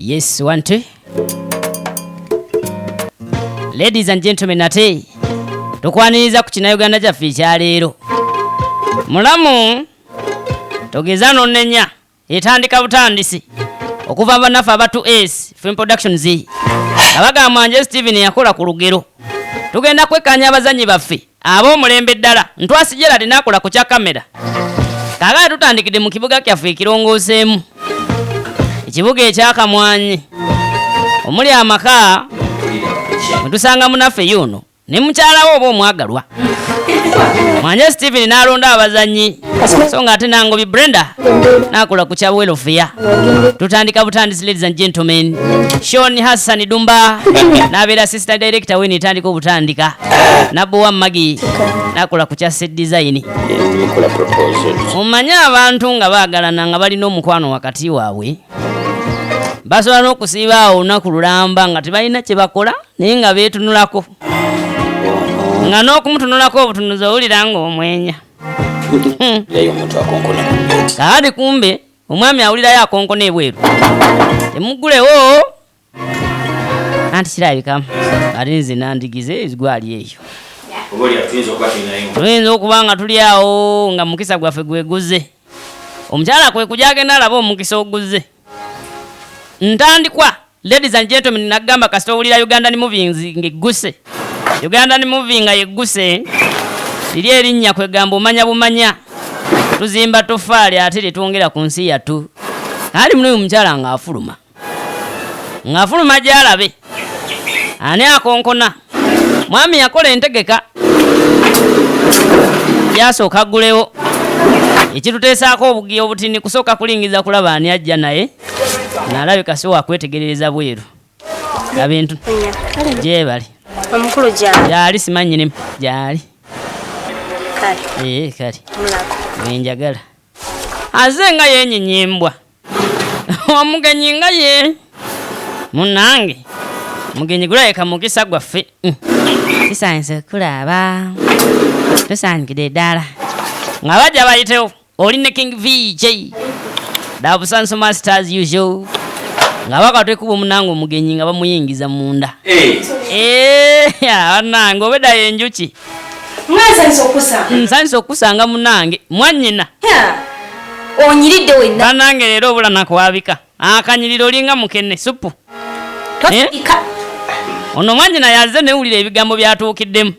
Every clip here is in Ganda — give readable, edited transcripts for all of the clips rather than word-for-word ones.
Yes, 1 2. Ladies and gentlemen, ate tukwaniriza ku kina Uganda kyaffe ekya leero. Mulamu togeza nonnenya etandika butandisi okuva bannaffe abatu S Film Productions abagamba Mwanje Steven yakola ku lugero. Tugenda kwekanya abazanyi baffe ab'omulembe ddala Ntwasi Gerald n'akola ku kya kamera. Kaagala tutandikidde mu kibuga kyaffe ekirongooseemu, ekibuga ekyakamwanyi omuli amaka mutusanga munaffe yuno ne mukyalawo oba omwagalwa. Mwanje Steven n'alonda abazanyi so nga ate Nangobi Brenda n'akola ku kya welfare. Tutandika butandisi, ladies and gentlemen. Sean Hassan Dumba n'abeera assistant director we n'etandika obutandika. Nabbowa Magi n'akola ku kya set design. Omanya abantu nga baagalana nga balina omukwano wakati waabwe basobola n'okusiiba awo olunaku lulamba nga tebalina kye bakola naye nga beetunulako, nga n'okumutunulako obutunuzi owulira ng'omwenya. Kaadi kumbe omwami awulirayo akonkona ebweru temugulewo anti kirabikamu ate nze nandigize ezigwali eyo. Tuyinza okuba nga tuli awo nga mukisa gwaffe gweguze, omukyala kwe kujja agenda alaba omukisa oguze. Ntandikwa, ladies and gentlemen, nagamba kasita owulira Ugandan Movies ng'egguse. Ugandan Movie nga yegguse liri erinnya kwegamba omanya bumanya. Tuzimba tofaali ate tetwongera ku nsi yattu. Ali muno omukyala ng'afuluma, ng'afuluma gy'alabe ani akonkona. Mwami yakola entegeka yasooka aggulewo ekituteesaako obugi obutini kusooka kulingiza kulaba ani ajja naye n'alabika si wakwetegerereza bweru. Abintu gyebali omukulu gyali simanyinemu gyali kale wenjagala aze nga yenyinyembwa omugenyi nga ye munange mugenyi gulabika mukisa gwaffe kisanise okulaba tusangide ddala nga bajja bayitewo oli ne King VJ Dabusanso Masters usual nga bakatwekuba omunange omugenyi nga bamuyingiza munda. Wanange obeda yenjuki nsanisa okusanga munange mwanyina onyiridde wenna banange leero obula nakwabika akanyiriro olinga mukenne supu. Ono mwanyina yaze newulira ebigambo byatuukiddemu.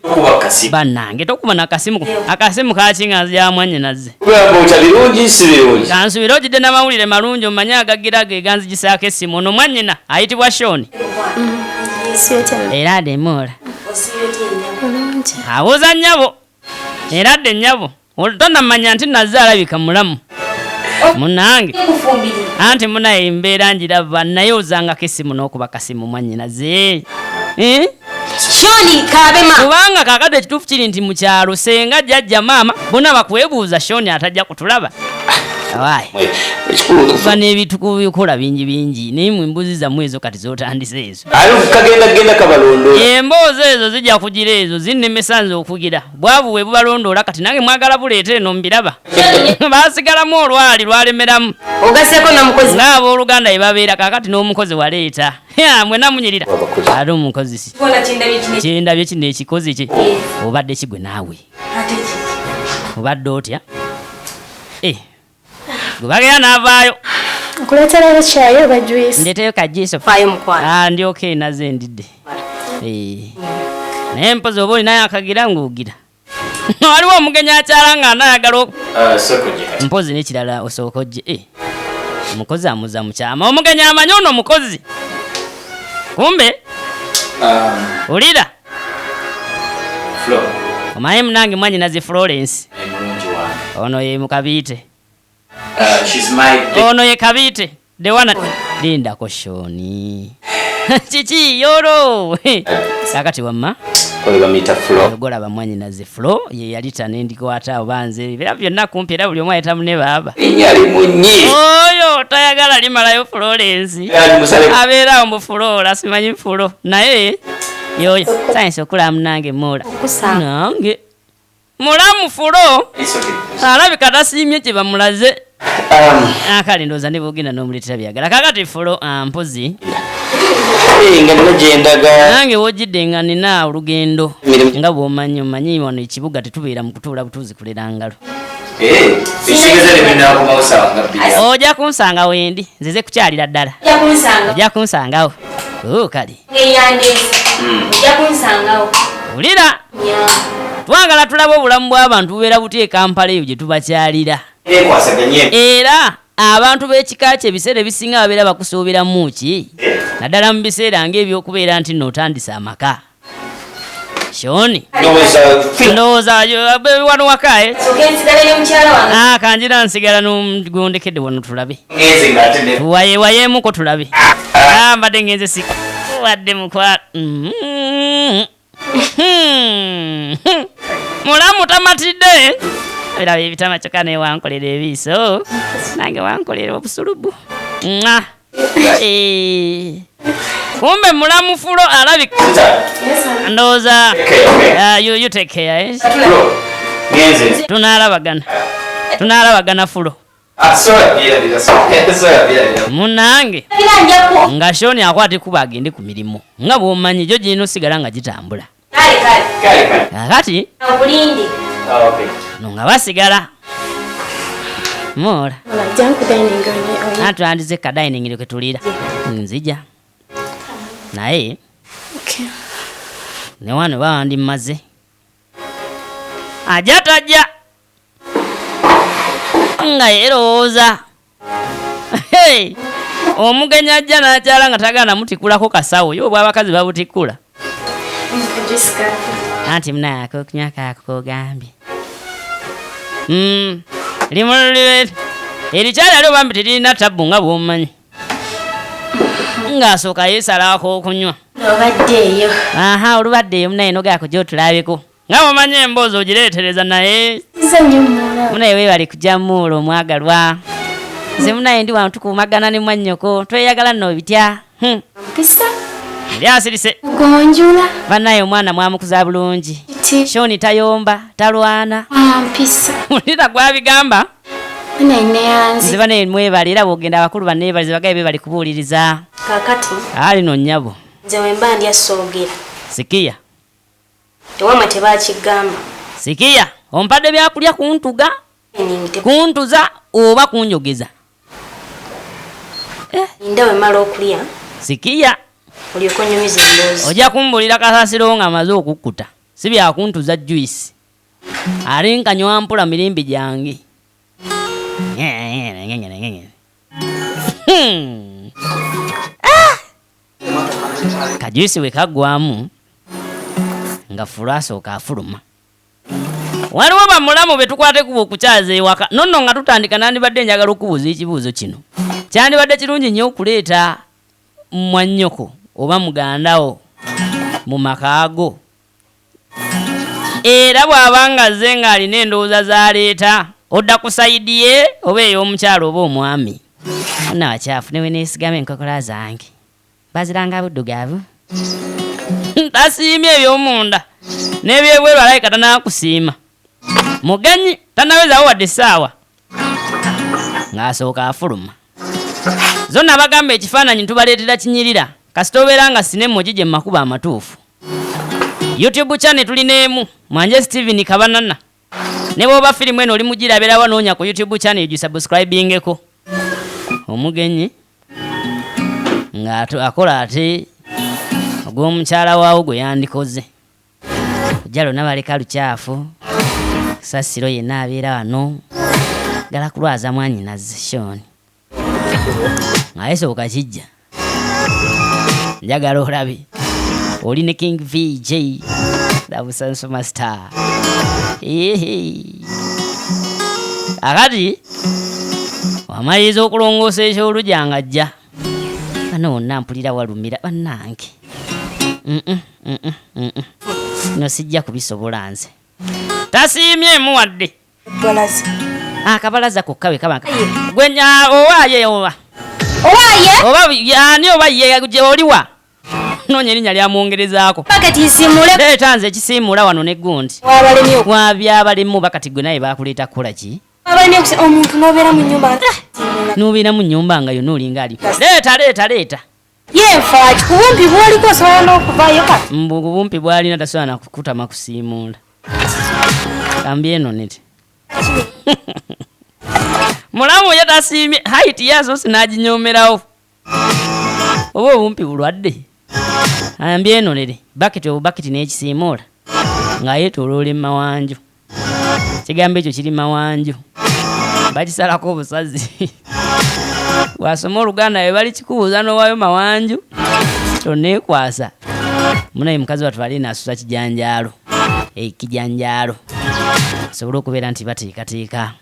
Bannange tokuba nakasimu akasimu kakingazi ya mwanyina ze kansubira ogidde n'amawulire malungi omanye agagira geganzi gisaako essimu. Ono mwanyina ayitibwa Sean era adde Mola abuuza nnyabo era adde nnyabo tonamanya nti nazze alabika mulamu munange anti munaye embeera njiraba naye ozangako essimu n'okuba kasimu mwanyina ze Shoni kabema kubanga kakade ekituufu kiri nti mu kyalo senga jjajja maama bonna bakwebuuza Shoni atajja kutulaba. Kuba n'ebituku bikola bingi naye mu mbuzi zammwe ezo kati zotandise ezo emboozi ezo zijja kugira ezo zinnemesa nze okugira bwavu we bubalondoola kati nange mwagala buleetere no mbiraba baasigalamu olwali lwalemeramu ogaseko n'omukozi ng'abooluganda ye babeera kakati n'omukozi waleeta mwena munyirira ate omukozi si kyendabye kino ekikozi kye obadde kigwe naawe obadde otya gubagera n'avaayo nkuleetera kyayo oba juice ndeeteyo kajiiso faayo mukwano ndi okay naze ndidde naye mpozi oba olinayo akagira ng'ogira waliwo omugenyi akyala nga anayagala mpozi n'ekirala osooka ojje omukozi amuza mukyama omugenyi amanyi ono omukozi kumbe olira omanyi munange mwanyinaze Florence ono ye mukabiite ono ye kabiite dewana lindako Shoni kiki yoro kakati wamma ogolaba mwanyinaze Flo ye yalita nendikwata obanze era byonna kumpi era buli omu ayitamu ne baaba oyo tayagala limalayo Florence abeerawo mu Flora simanyi Flo naye yoyo sayinza okulaba munange Mola nange mulamu Flo alabika tasiimye kye bamulaze Akali ndoza ne bogenda n'omuletera byagala. Kakati fulo mpozi. Nga nagendaga. Nange wojidde nga nina olugendo. Nga bw'omanyi wano ekibuga tetubeera mu kutuula butuuzi kulera ngalo. Ekigeza ne bina ku mawusa nga bbiri. Ojja kunsanga wendi. Nzize kukyalira ddala. Ojja kunsangawo. Kali. Ojja kunsangawo. Ulira. Twagala tulabe obulamu bw'abantu bubeera buti Kampala eyo gye tubakyalira. Era abantu b'ekika kye ebiseera ebisinga babeera bakusuubiramu ki? Naddala mu biseera ng'ebyokubeera nti n'otandise amaka. Shoni. Ndowooza wano waka kanjira nsigala n'ogondekedde wano tulabe. Wayeemuko tulabe. Mbadde ngenze si wadde mukwa. Mulamu tamatidde. Era ebitama kyokka naye wankolera ebiiso. Nange wankolera obusulubu. Kumbe mulamu fulo alabika. Ndowooza. You take care. Tunaalabagana fulo. Munange nga Shoni akwati kuba agende ku mirimu nga bw'omanyi gyo girina osigala nga gitambula. Kakati nga basigala Mola atwandize ka dining lyo ketulira nzija naye ne wano bawandi mmaze ajatajja nga yerowooza omugenyi ajja n'akyala nga tagaana mutikulako kasawo yo bw'abakazi babutikula anti munaako okunywa kaako kogambye erikyali ali obambi teririna tabbu nga bw'omanyi ng'asooka yeesalako okunywa obaddeeyo olubaddeeyo munaye nogaako gy'otulabeko nga bw'omanyi emboozi ogireetereza naye munaye weebali kujja muula omwagalwa nze munaye ndi wano tukuumagana ne mwannyoko tweyagala nno bitya mpisa ndi asirise gonjula bannaye omwana mwamukuza bulungi Shoni tayomba talwana mpisa mulira gwabigamba nze bane mwebali era bwogenda abakulu banneebalize bagaye be bali kubuuliriza kakati ali no nnyabo nze wemba ndi asoogera sikiya tewama tebakigamba sikiya ompadde byakulya kuntuga kuntuza oba kunyogeza nda wemala okulya sikiya olyoka onyumiza emboozi ojja kumbulira kasasiro nga amaze okukkuta si byakuntuza juice alinkanywa mpula mirimbi gyange kajuisi we kaggwamu nga fulo asooka afuluma waliwo bamulamu be tukwate kuba okukyaza ewaka nonno nga tutandika nandibadde njagala okubuuza ekibuuzo kino kyandibadde kirungi nnyo okuleeta mwannyoko oba mugandawo mu makaago era bw'abanga azze ng'alina endowooza z'aleeta odda ku sayidi ye oba ey'omukyalo oba omwami onna wakyafu newe neesigama enkokola zange baziranga buddugavu tasiimye eby'omunda n'ebyebweru alayika tanaakusiima mugenyi tanawezawo wadde essaawa ng'asooka afuluma zonna bagamba ekifaananyi tubaleetera kinyirira kasita obeera nga sinemoji gye makuba amatuufu YouTube channel tulina emu Mwanje Steven Kabanana ne bwoba firimu eno oli mugirabira wanoonya ku YouTube channel gisubscribingeko omugenyi nga akola ate ogw'omukyala waawo gwe yandikoze ojjalo nabaleka lukyafu sasiro yenna abeera wano gala kulwaza mwanyinaze Shoni naye sooka kijja njagala olabe oli ne King VJ Dabusansoma Star akati wamaliriza okulongoosa ekyolujja nga ajja bano wonna mpulira walumira bannange no sijja kubisobola nze tasiimyemu wadde akabalaza kokka we kabaka gwenya owaaye oba yani oba ye oliwa noonya erinnya lyamwongerezaako pakati nsimule leeta nze ekisiimula wano ne gundi wabyabalimu bakati gwe naye bakuleeta kukola ki abane kuse omuntu nobeera mu nyumba nubeera mu nyumba nga yonna olinga ali leeta yenfa kubumpi bwoliko osobola n'okuvaayo kati mbubumpi bwalina tasobola nakukutama kusiimuula kambye eno neti mulamu ye tasiimye haiti yaso sinaginyomerawo oba obumpi bulwadde ambye eno nere bakiti n'ekisiimuula nga yeetoloola emawanju kigambo ekyo kiri mawanju bakisalako obusazi wasoma oluganda we bali kikubuuza n'owaayo mawanju toneekwasa munaye mukazi watwale naasusa kijanjaalo ekijanjaalo asobole okubeera nti bateekateeka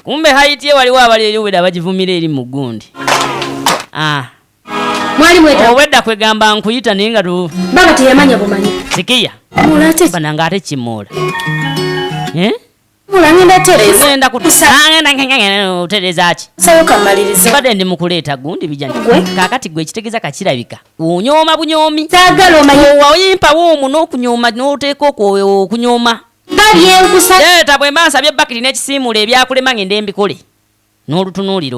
kumbe haiti ye waliwo abali eri obwedda bagivumira eri mu gundi mwali mweta obwedda kwegamba nkuyita naye nga baba teyamanya bumanyi sikiya mulate bananga ate kimoola mulangenda tereza ngenda kutusangenda utereza ki sayo kamaliriza badde ndi mukuleeta gundi bijanja kakati gwe ekitegeeza kakirabika onyooma bunyomi saagala omanyi wayimpa woomu n'okunyooma n'oteeka okunyooma balyenkusa leeta bwe mba nsabye bakiti n'ekisiimuula ebyakulema ngende mbikole n'olutunuulira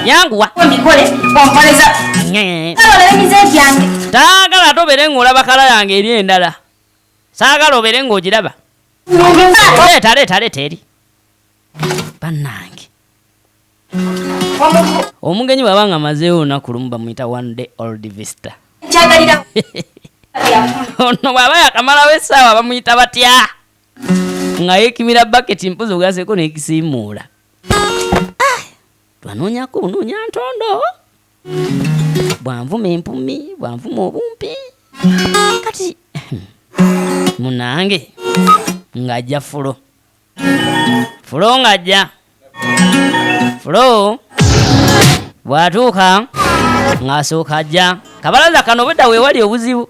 yanguwa mbikole ompoleza abalamize byange taagala tobeere ng'olaba kala yange eri endala saagala obeere ng'ogiraba leeta eri bannange omugenyi bw'aba nga amazeewo olunaku lumu bamuyita one day old vista kyagalira ono bw'aba yakamalawo essaawa bamuyita batya nga yeekimira baketi mpuzi ogaseko n'ekisiimuula twanoonyako onoonya ntondo bwanvuma empumi bwanvuma obumpi kati munange ng'ajja fulo ng'ajja fulo bw'atuuka ng'asooka ajja kabalaza kano obwedda weewali obuzibu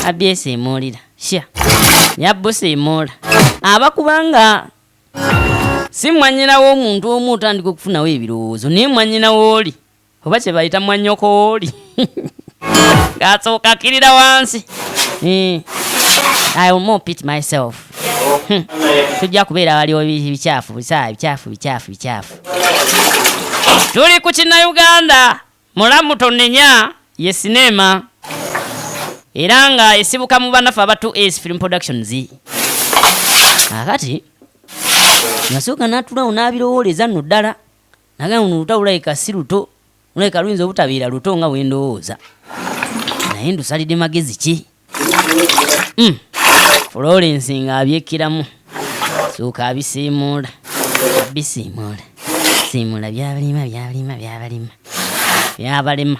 abyesiimuulira sha yabbusiimuula abakubanga si mwannyina w'omuntu omu otandika okufunawo ebirowoozo naye mwannyina w'oli oba kye bayita mwannyoko w'oli ng'asooka akkirira wansi I will more pit myself tujja kubeera waliwo bikyafu bikyafu tuli ku Kinnayuganda mulamu tonenya ye sinema era nga esibuka mu banafu abatu Ace Film Productions akati nasooka natulawo n'abirowooleza nno ddala naga uno lutawulayika si luto ulayika luyinza obutabeera luto nga wendowooza naye ndusalidde magezi ki Florence nga abyekkiramu sooka abisiimuula siimuula byabalema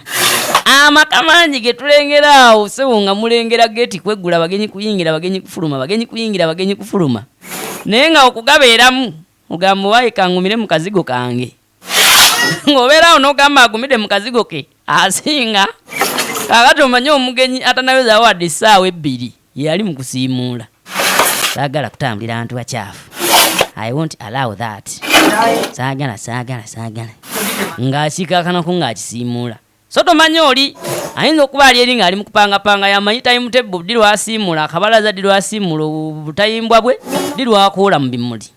amaka mangi ge tulengera awo sebo nga mulengera geeti kweggula bagenyi kuyingira bagenyi kufuluma naye nga okugabeeramu ogamba owaye kangumire mu kazigo kange ng'obeerawo n'ogamba agumire mu kazigo ke asinga kakati omanye omugenyi atanaweza wadde essaawa 2 yali mu kusiimuula saagala kutambulira abantu bakyafu I won't allow that saagala ng'akikakanako ng'akisiimuula so tomanye oli ayinza okuba ali eri ng'ali mu kupangapanga yamanyi timetable ddi lwasiimuula akabalaza ddi lwasiimuula obutayimbwa bwe ddi lwakoola mu bimuli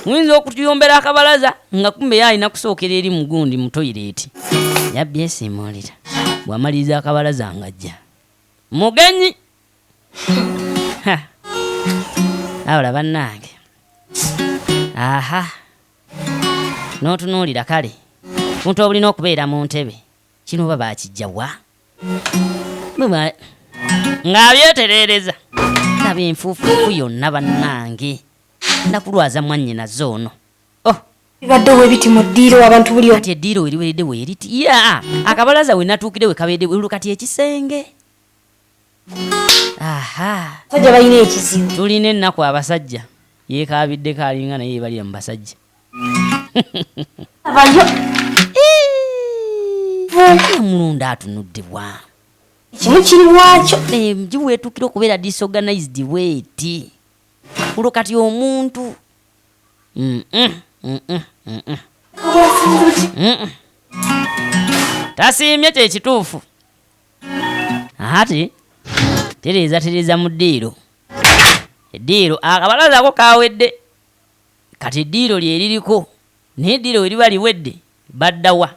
muyinza okutuyombera akabalaza nga kumbe yalina kusookera eri mu gundi mu toyireeti yabyesiimuulira bw'amaliriza akabalaza ng'ajja mugenyi awula bannange aha n'otunuulira kale muntu obulina okubeera mu ntebe kino oba baakijja wa ng'abyetereereza laba enfuufuufu yonna bannange ndakulwaza mwannyinazo ono bibadde webiti mu ddiiro abantu buli kati eddiiro weriweredde weeriti akabalaza we natuukire we kabeedde welu kati ekisenge sajja balina ekizibu tulina ennaku abasajja yeekabiddeko alinga naye yebalira mu basajja abayo omulundi atunuddebwa ekimu kiri bwakyo emugi weetuukire okubeera disorganized weeti olwo kati omuntu tasiimye kyekituufu ati tereeza mu ddiiro eddiiro akabalazako kawedde kati eddiiro lyeririko n'eddiro we liba liwedde baddawa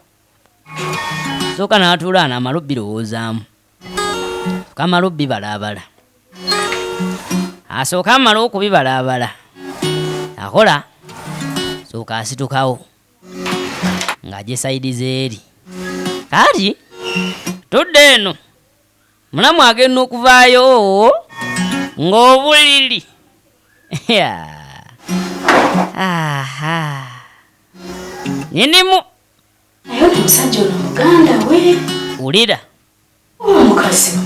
sooka n'atuula n'amala obbirowoozaamu kamala obbibalaabala asooka amala okubibalaabala akola sooka asitukawo ng'ajja esayidi eri kati tudde eno mulamu agenda okuvaayo ng'obuliri nyinimu naye oli musajja ono muganda we wulira omukazi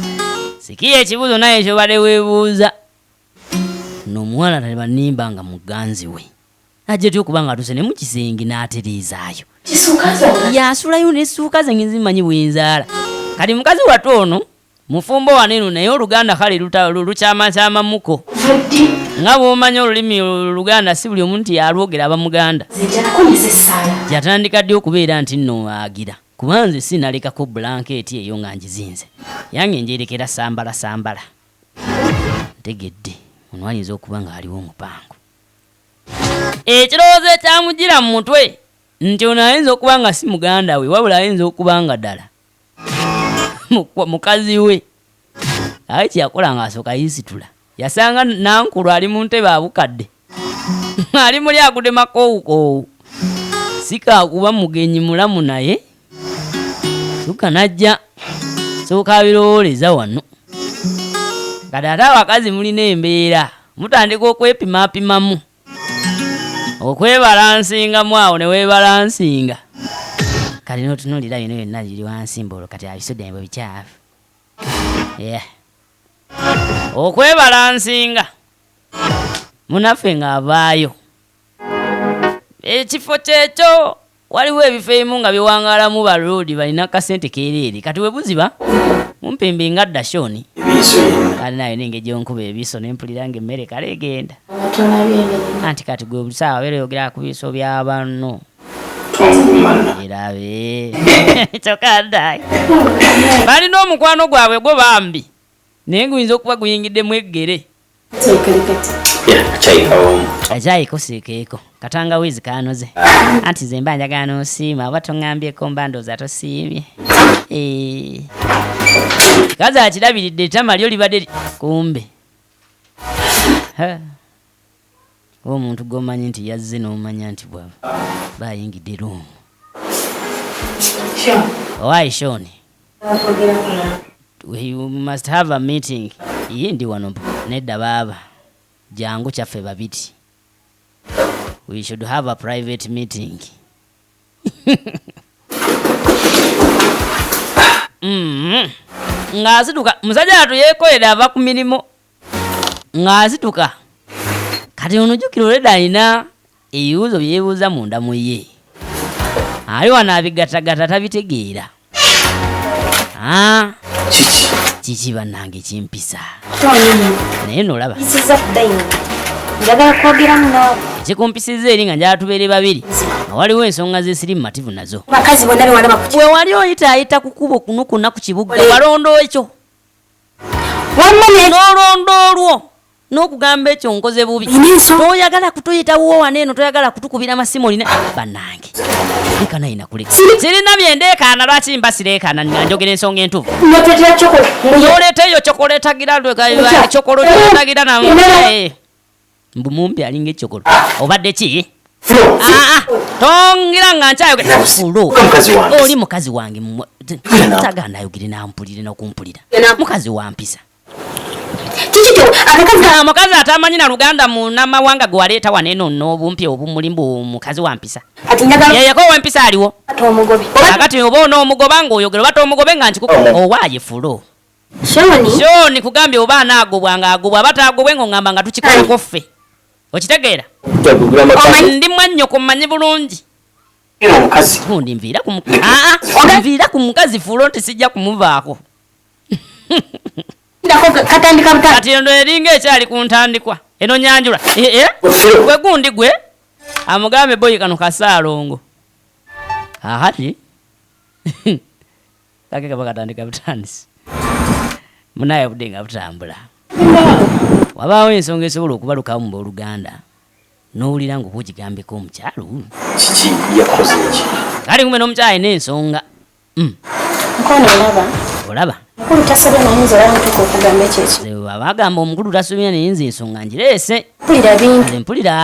sikiya ekibuuzo naye kyobadde weebuuza n'omuwala tebanimba nga muganzi we ajja ty okuba nga atuse ne mu kisenge n'atereezaayo yasulayo n'essuuka ze nzimanyi bwenzaala kati mukazi wate ono mufumbo waneeno naye oluganda kale lukyamakyamamuko nga bw'omanya olulimi oluganda si buli omuntu yalwogera aba muganda yatandika ddi okubeera nti nno agira kubanze sinalekako bulanketi eyo nga ngizinze yange njerekera sambala ntegedde ono ayinza okuba ng'aliwo omupango ekirowoozo ekyamugira mu mutwe nti ono ayinza okuba nga si muganda we wabula ayinza okuba nga ddala mukazi we aye kyeyakola ng'asooka yisitula yasanga nankulu ali mu ntebe abukadde ali muli agudde makoowukoowu sikaakuba mugenyi mulamu naye suka najja sooka abirowooleza wano kati ate abakazi mulina embeera mutandika okwepimapimamu okwebalansingamu awo ne weebalansinga kati n'otunuulira bino byonna biri wansi mboolo kati abisudde mbwe bikyafu okwebalansinga munaffe ng'avaayo ekifo kyekyo waliwo ebifo ebimu nga biwangaalamu baloodi balina kasente keereere kati we buziba mumpembe nga ddashoni kati nayo nenge gyonkuba ebiso nempulira nga emmere kale egenda anti kati gwe bulisaawa beera oyogera ku biso by'abanno erabe kyokaddayi balina omukwano gwabwe gwo bambi naye guyinza okuba guyingiddemu eggere akyayiko siikeeko katangawizi kanoze anti ze mba njagala n'osiima oba toŋŋambyeko mba ndooza tosiimye kazi akirabiridde ettama lyo libadde kumbe omuntu gwomanyi nti yazze n'omanya nti bwaba bayingidde luumu owaayi shoni we must have a meeting ye ndi wano nedda baaba jangu kyaffe babiti we should have a private meeting ng'azituka musajja atuyeekolera ava ku mirimu ng'azituka kati ono jjukira olwedda alina ebibuuzo byebuuza munda mu ye ali wano abigatagata tabitegeera kiki bannange kimpisa naye nolaba ekikumpisiza eri nga njala tubeere babiri nga waliwo ensonga zesiri mumativu nazo we wali oyitaayita ku kubo kuno kuna ku kibuga walondo ekyo n'olondo olwo n'okugamba ekyo nkoze bubi toyagala kutoyitawo waneeno toyagala kutukubira amasimu olina bannange lekana ina kuleka sirina byendeekaana lwaki mba sireekaana nga njogera ensonga entuvu noleeta eyo kyokoletagira kyokolo kyoletagira namunaye mbumumpi alinga ekyokolo obadde ki tongira nga nkyayogera fulo oli mukazi wange tagana ayogere nampulire n'okumpulira mukazi wampisa mukazi atamanyi na luganda munamawanga gwe waleeta waneeno n'obumpi obumulimbu mukazi wampisa yeyeko wempisa aliwo akati oba onoomugoba ng'oyogera oba toomugobe nga nkikuko owaaye fulo shoni kugambye oba anaagobwa ng'agobwa aba taagobwe ng'oŋŋamba nga tukikolako ffe okitegeera ndi mwannyoko mmanyi bulungi gundi nviira ku mukazi fulo nti sijja kumuvaako kati eno eringa ekyali ku ntandikwa eno nyanjula gwe gundi gwe amugambe boyi kano kasaalongo akati kake kaba katandika butandisi munaye budde nga butambula wabaawo ensonga esobola okubalukawo mu booluganda n'owulira ng'okugigambeko omukyalo kiki yakoze eki kale kumwe n'omukyalo n'ensonga Nkono olaba mukulu tasabye nayinza olaba ntuka okugamba ekyekyo. abagamba omukulu tasomya neyinza ensonga ngireese Mpulira bingi. nze mpulira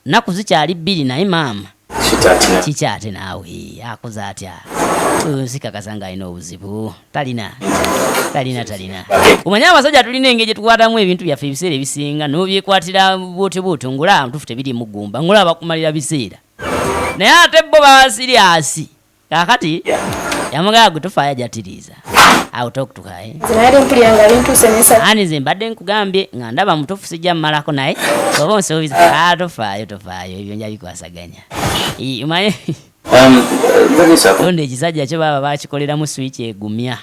naku zikyali 2 naye maama kitatina kikyate naawe akoze atya sikakasa nga alina obuzibu talina omanye abasajja tulina engeri gyetukwatamu ebintu byaffe ebiseera ebisinga n'obyekwatira bwotyo ngolaba ntufu tebiri mugumba ngolaba bakumalira biseera naye ate bo baba siriasi kakati yamugala gwe tofaayo ajatiriza awo tokutukaye Nze nali mpulira nga bintuuse nesa. ani nze mbadde nkugambye nga ndaba mutofu sijja mmalako naye oba onsobiza tofaayo ebyo nja bikwasaganya umanye londa ekisajja kyo baba bakikoleramu swiki egumya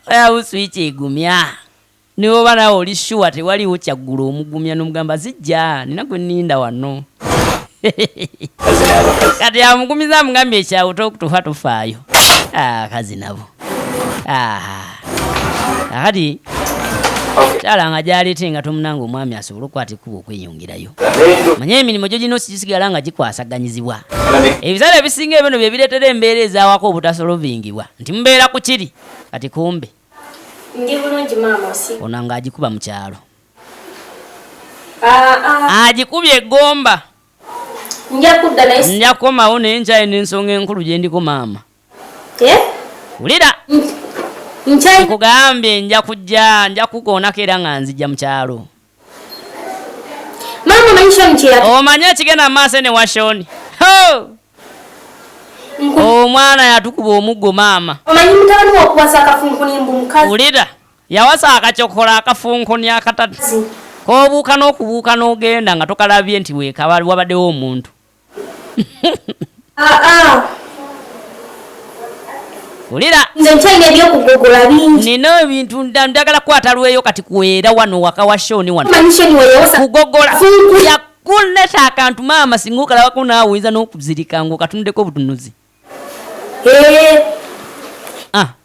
ayawo swiki egumya niwoba nawe oli shuwa tewaliwo kyaggula omugumya nomugamba zijja nina gwe nninda wano kati amugumiza amugambye ekyawo tokutufa tofaayo kazi nabo akati kyala nga gyaleete nga tomunanga omwami asobole okukwata ekkuba okweyongerayo manye emirimu gyo gino sigisigala nga gikwasaganyizibwa ebiseera ebisinga ebino bye bireetera embeera ezawako obutasolvingibwa nti mubeera ku kiri kati kumbe Ndi bulungi maama osi. ona ng'agikuba mu kyalo agikubye eggomba Nja kudda naye. nja kukomawo naye nkyalina ensonga enkulu gye ndiko maama wulira Nchai. nkugambye nja kukoonako era nga nzijja mu kyalo Mama manisha mchira. omanye ekigenda mu maaso ne washoni omwana yatukuba omuggo maama Omanyi mutabani wo okuwasa akafunkuni mbu mukazi. wulira yawasa akacokola akafunkuni akatatu k'obuuka n'okubuuka n'ogenda nga tokalabye nti wabaddewo omuntu wulira Nze nchayina ebyokugogola bingi. nina ebintu ndagala kwatalweyo kati kuweera wano waka wa shoni wano Manisha ni weyawasa. kugogola Funkuni. yakuleta akantu maama singa okalabako naawe oyinza n'okuzirika ng'okatundeko obutunuzi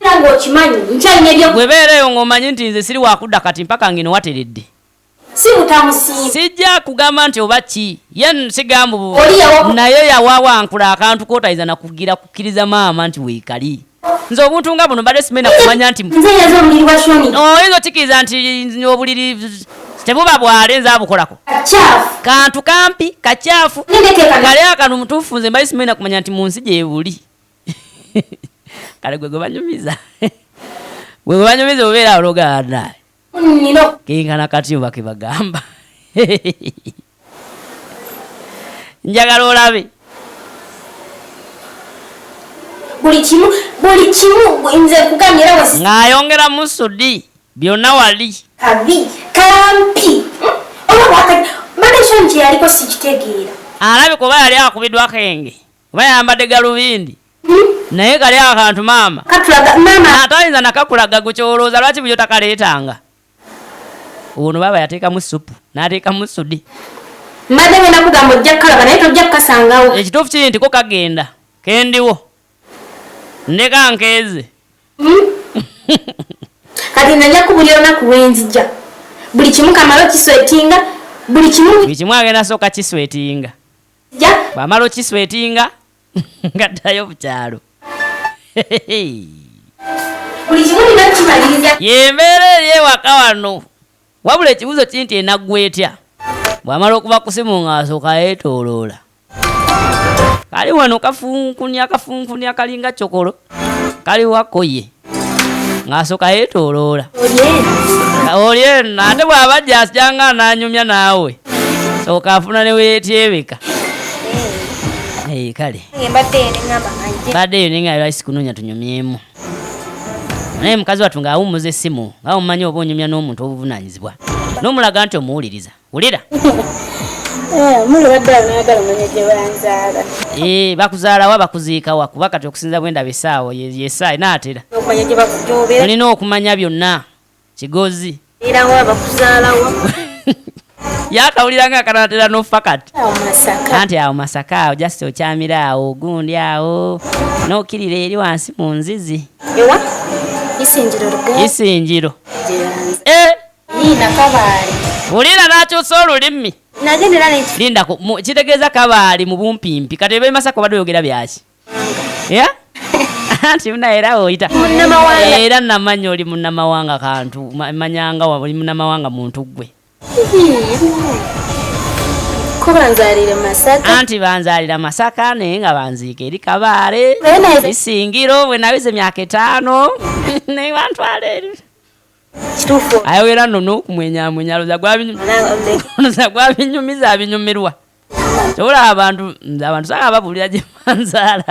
Nango okimanyi nchayina ebyokugogola. webeereyo ng'omanyi nti nze siri wakudda kati mpaka ngeno wateredde Si mutamusimba. sijja kugamba nti oba ki ye sigamba Oli yawa. naye yawawankula akantu kootayiza nakugira kukkiriza maama nti weekali nze obuntu nga buno badde simena kumanya nti Nze yazo omuliri wa Shoni. oyinza okkiriza nti obuliri tebuba bwale nze abukolako Chafu. kantu kampi kacyafu Nendekeka kale akano mutuufu nze mbali simena kumanya nti mu nsi gyebuli kale gwe banyumiza gwe banyumiza obeera ologanda nino. kenkana kati oba kebagamba njagala olabe Buli kimu nze kugambye era wasi. ng'ayongera mu sudi byonna wali Kabi. Kampi. Oba wakati. Mbadde Shoni kye yaliko sikitegeera. alabe kuba yali akubiddwa kenge kuba yambadde galubindi naye kali akantu maama Katulaga mama. atayinza nakakulaga gukyolooza lwaki bulyo takaleetanga ono baba yateekamu supu n'ateekamu sudi Mbadde ngenda kugamba ojja kukalaba naye tojja kukasangawo. ekituufu kiri nti ko kagenda kendiwo ndeka nkeeze Kati najja kubulira olunaku lwenzijja. Buli kimu kamala okiswetinga. Buli kimu buli kimu agenda sooka kiswetinga jja. bwamala okiswetinga ngaddayo ku kyalo Buli kimu nina kimaliriza. yembeera eri ewaka wano wabula ekibuzo kiri nti enaggwa etya bwamala okuba kusimu ng'asooka yeetooloola kali wano akafunkuni akalinga cokolo kali wakoye ng'asooka yeetooloola olyeno ate bw'aba jasijanga n'anyumya naawe sooka afuna ne weetyebeka kale baddeyo nenga lwasi kunoonya tunyumyemu naye mukazi wattu ng'awummuza essimu nga mumanyi oba onyumya n'omuntu obuvunanyizibwa n'omulaga nti omuwuliriza wulira bakuzaalawa bakuziikawa kuba kati okusinza bwendaba essaawa yessaawa naatera olina okumanya byonna kigozi yakawulira nga akanatera n'ofa kati anti awo masaka awo jasiti okyamira awo gundi awo n'okkirira eri wansi mu nzizi isinjiro Ulira nakyusa olulimi. Nagendera ne Linda kitegeeza kabaali mu bumpimpi kati ebe Masaka bado yogera byaki. Ya? Anti unaera oyita. munnamawanga. Era namanyi oli munnamawanga kantu manyanga oli munnamawanga muntu gwe. Ko banzalira Masaka. Anti banzalira Masaka naye nga banziika eri Kabaale. Isingiro bwe nawize emyaka 5 ne bantwala eri. Kituufu. Ayogera nno kumwenyamwenya loza gwabinyumiza abinyumirwa. Tola abantu saka babulira gye banzaala.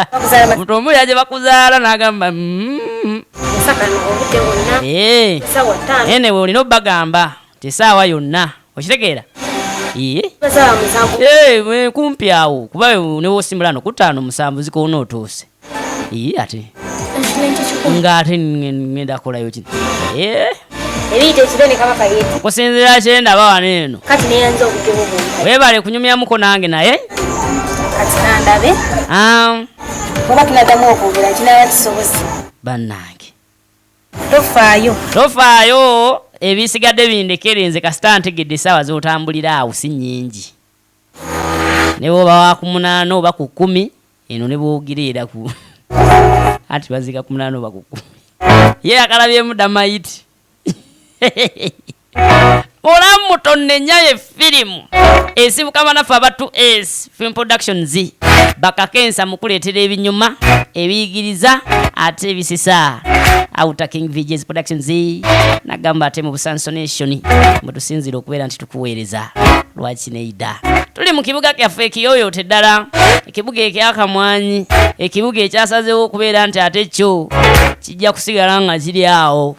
Omuntu omu yaje bakuzaala n'agamba Masaka n'obudde bwonna. Sawa 5. ene we olina obbagamba tesaawa yonna okitegeera. Bazaala musanvu. Kumpi awo kuba ne wosimbula no ku 5 7 zikoona otuuse. Ate ng'ate ngenda kolayo kino. Ebiyite ekirone Kabaka yeetu. Okusinziira kyendaba wano eno. Kati neyanza obudde bwonna. Weebale kunyumyamuko nange naye. Kati nandabe. Oba tunaddamu okwogera kinaba kisobozi. Bannange. Tofaayo. Ebisigadde bindekere nze kasita ntegedde essaawa z'otambulira awo si nnyingi. Ne bw'oba wa ku 8 oba ku 10 eno ne bw'ogireera ku ati bazika ku 8 oba ku 10. Ye akalabyemu Damayiti. Olamu tonnenya ye firimu esibuka banafu aba 2S Film Productions bakakensa mu kuleetera ebinyuma ebiyigiriza ate ebisisa Outer King VJs Productions nagamba ate mu Busansonation mutusinzira okubeera nti tukuweereza lwaki neida tuli mu kibuga kyaffe ekiyoyote ddala ekibuga ekyakamwanyi ekibuga ekyasazeewo okubeera nti ate kyo kijja kusigala nga kiri awo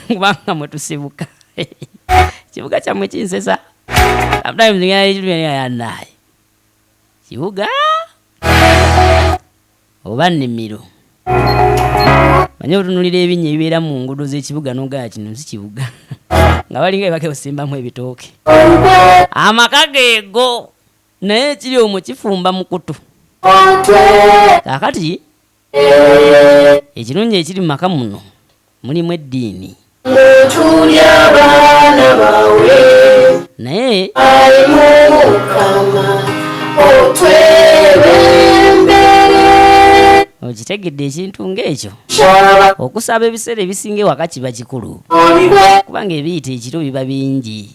kubanga mwe tusibuka kibuga kyammwe kinsesa sometimes ngayanaye kibuga oba nnimiro manye otunulira ebinnya ebibeera mu nguudo z'ekibuga n'ogaya kino si kibuga nga balinga ebake osimbamu ebitooke amaka geego naye kiri omwo kifumba mukutu kaakati ekirungi ekiri mu maka muno mulimu eddiini tuli abaana bawe naye Mukama otwebembere okitegedde ekintu ng'ekyo okusaba ebiseera ebisinga ewaka kiba kikulu kubanga ebiyita ekiro biba bingi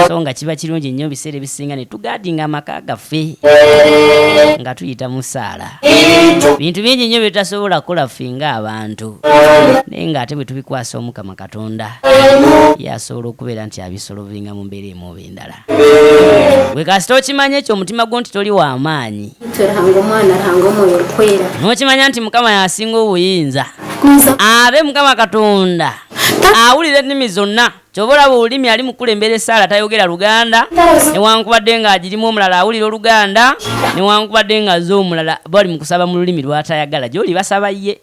so nga kiba kirungi nnyo biseera ebisinga ne tugaadinga amaka gaffe nga tuyita mu ssaala bintu bingi nnyo bye tutasobola kukola ffe ng'abantu naye ng'ate bwe tubikwasa Omukama Katonda yasobola okubeera nti abisolovinga mu mbeera emu oba endala gwe kasita okimanya ekyo omutima gwo nti toli w'amaanyi Teranga omwana ranga omwoyo olukwera. n'okimanya nti Mukama yasinga obuyinza abe Mukama Katonda awulira ennimi zonna ky'oba olaba olulimi ali mu kukulembera essaala tayogera Luganda newankubadde ng'agirimu omulala awulira Oluganda newankubadde nga zo omulala bali mu kusaba mu lulimi lw'atayagala gy'oli basaba ye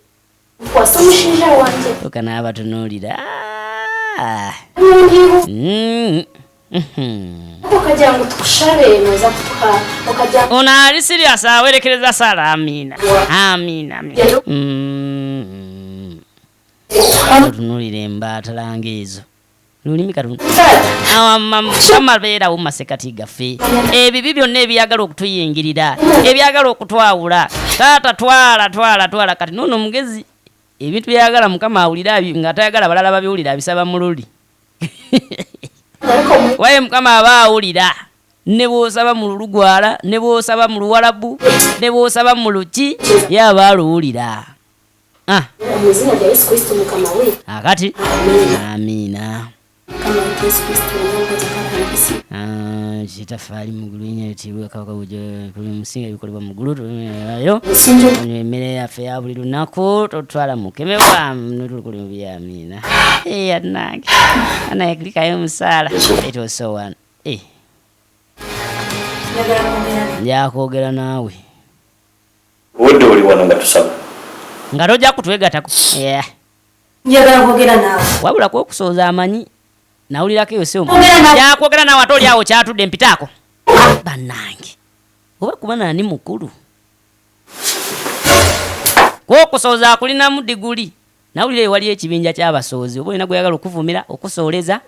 Wasa omushinja wange. okanaaba tunuulira Okajja ngu tukushabe mweza kutuka. Okajja ono ali sirias awerekereza saala amiina amiina tunuulira embaatalange ezo lulimi Katonda Mukama beerawo masekati gaffe ebibi byonna ebyagala okutuyingirira ebyagala okutwawula taata twala kati noono mugezi ebintu byagala Mukama awulira nga tayagala balala babiwulira abisaba mu luli waye Mukama aba awulira ne bw'osaba mu Lulugwala ne bw'osaba mu Luwarabu ne bw'osaba mu Luki ye aba aluwulira mu izina rya Yesu Kristo Mukama we. akati amiina Kama Yesu Kristo n'omukazi kabisi. kitafaali mu ggulu nyetibwa kabaka bujo kuli musinga bikolebwa mu ggulu tuyo Sinjo emmere yaffe ya buli lunaku totwala mukemebwa notulukuli mu byamiina anange anayekirikayo musaala etosowana njakwogera naawe obudde oli wano nga tusaba nga tojja kutwegatako njagala kwogera naawe. wabula kwokusooza amanyi nawulirako yoseomu Kwogera naawe. yakwogera naawe ate oli awo kyatudde mpitaako bannange oba kuba nani mukulu kwokusooza akulinamu diguli nawulire wali ekibinja ky'abasoozi oba olina gweyagala okuvumira okusooleza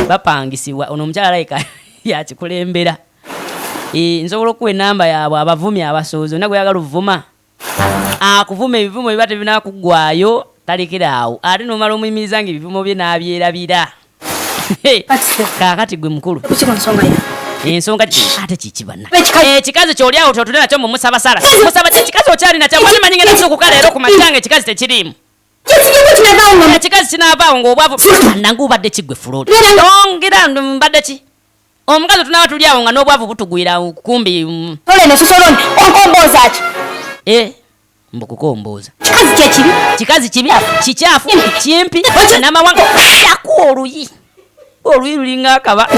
bapangisibwa ono omukyala layika yakikulembera nsobola okuwa enamba yaabwe abavumi abasoozi olina gweyagala ovuma akuvuma ebivumo biba tebinakuggwayo talekera awo ate nomala omuyimiriza nga ebivumo bye n'abyerabira kaakati gwe mukulu ensonga ate kikibana ekikazi kyoli awo totule nakyo mu musabasala musaba ekikazi okyali nakyo wali manyi ngenda sokuka leero ku makyanga ekikazi tekiriimu ekikazi kinaavaawo ng'obwavu nange obadde kigwe fulodi ongera mbadde ki omukazi tunaba tuli awo nga n'obwavu butugwira kumbi onkombooza ki mbukukombooza kikazi kyekibi kikazi kibi kikyafu kimpi namawanga yaku oluyi lulinga akaba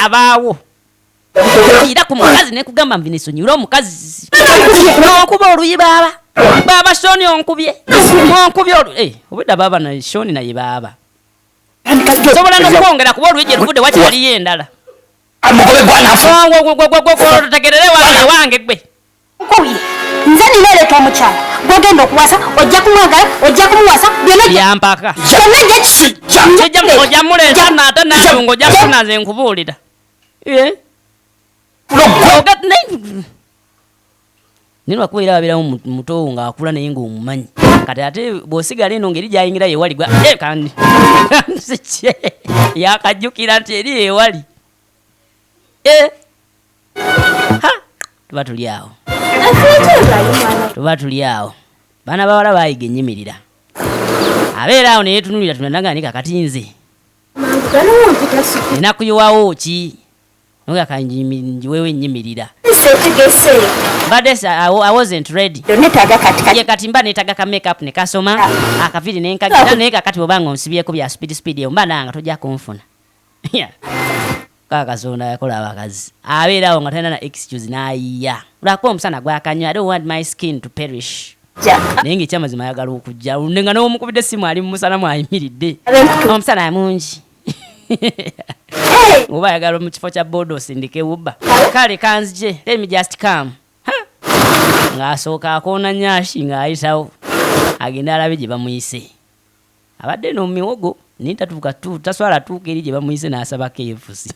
abaawo era ku mukazi nekugamba mbinesonyiira omukazi onkuba oluyi baaba shoni onkubye obwedda baaba na shoni naye baaba sobola nokwongera kuba oluyi gyeruvudde wakyaliyo endala tegerere wange gwe nze nineereka omukyala gwogenda okuwasa ojja kumwagala ojja kumuwasa yampaka ojja muleeta naate nayunga ojja kunaze nkubuulira nilwakubeera wabeerawo mutowo ngaakula naye ngaomumanyi kati ate bw'osigala eno ngeri gyayingira yewali kandi yakajjukira nti eri yewali tuba tuli awo baana bawala bayiga ennyimirira abeera awo neyetunulira tunanaganika kati nze enakuyiwawo ki nogakanjiwewo ennyimirira mbadde I wasn't ready ye kati mba neetaga ka makeup ne kasoma akaviri nenkagira naye kakati obanga onsibyeko bya speed mba nanga tojja kunfuna kakasonda yakola abakazi abeerawo nga talina na excuse n'ayiya lwakuba omusana gwakanywa I don't want my skin to perish naye ngaekyamazima ayagala okujja nga n'omukubidde essimu ali mu musana mwayimiridde omusana mungi oba ayagala mu kifo kya boda osindike wubba kale kanzije let me just come ng'asooka akoona nyashi ng'ayitawo agenda alabe gye bamuyise abadde no mumiwogo nintatuuka taswala tuuka eri gye bamuyise n'asabako efusi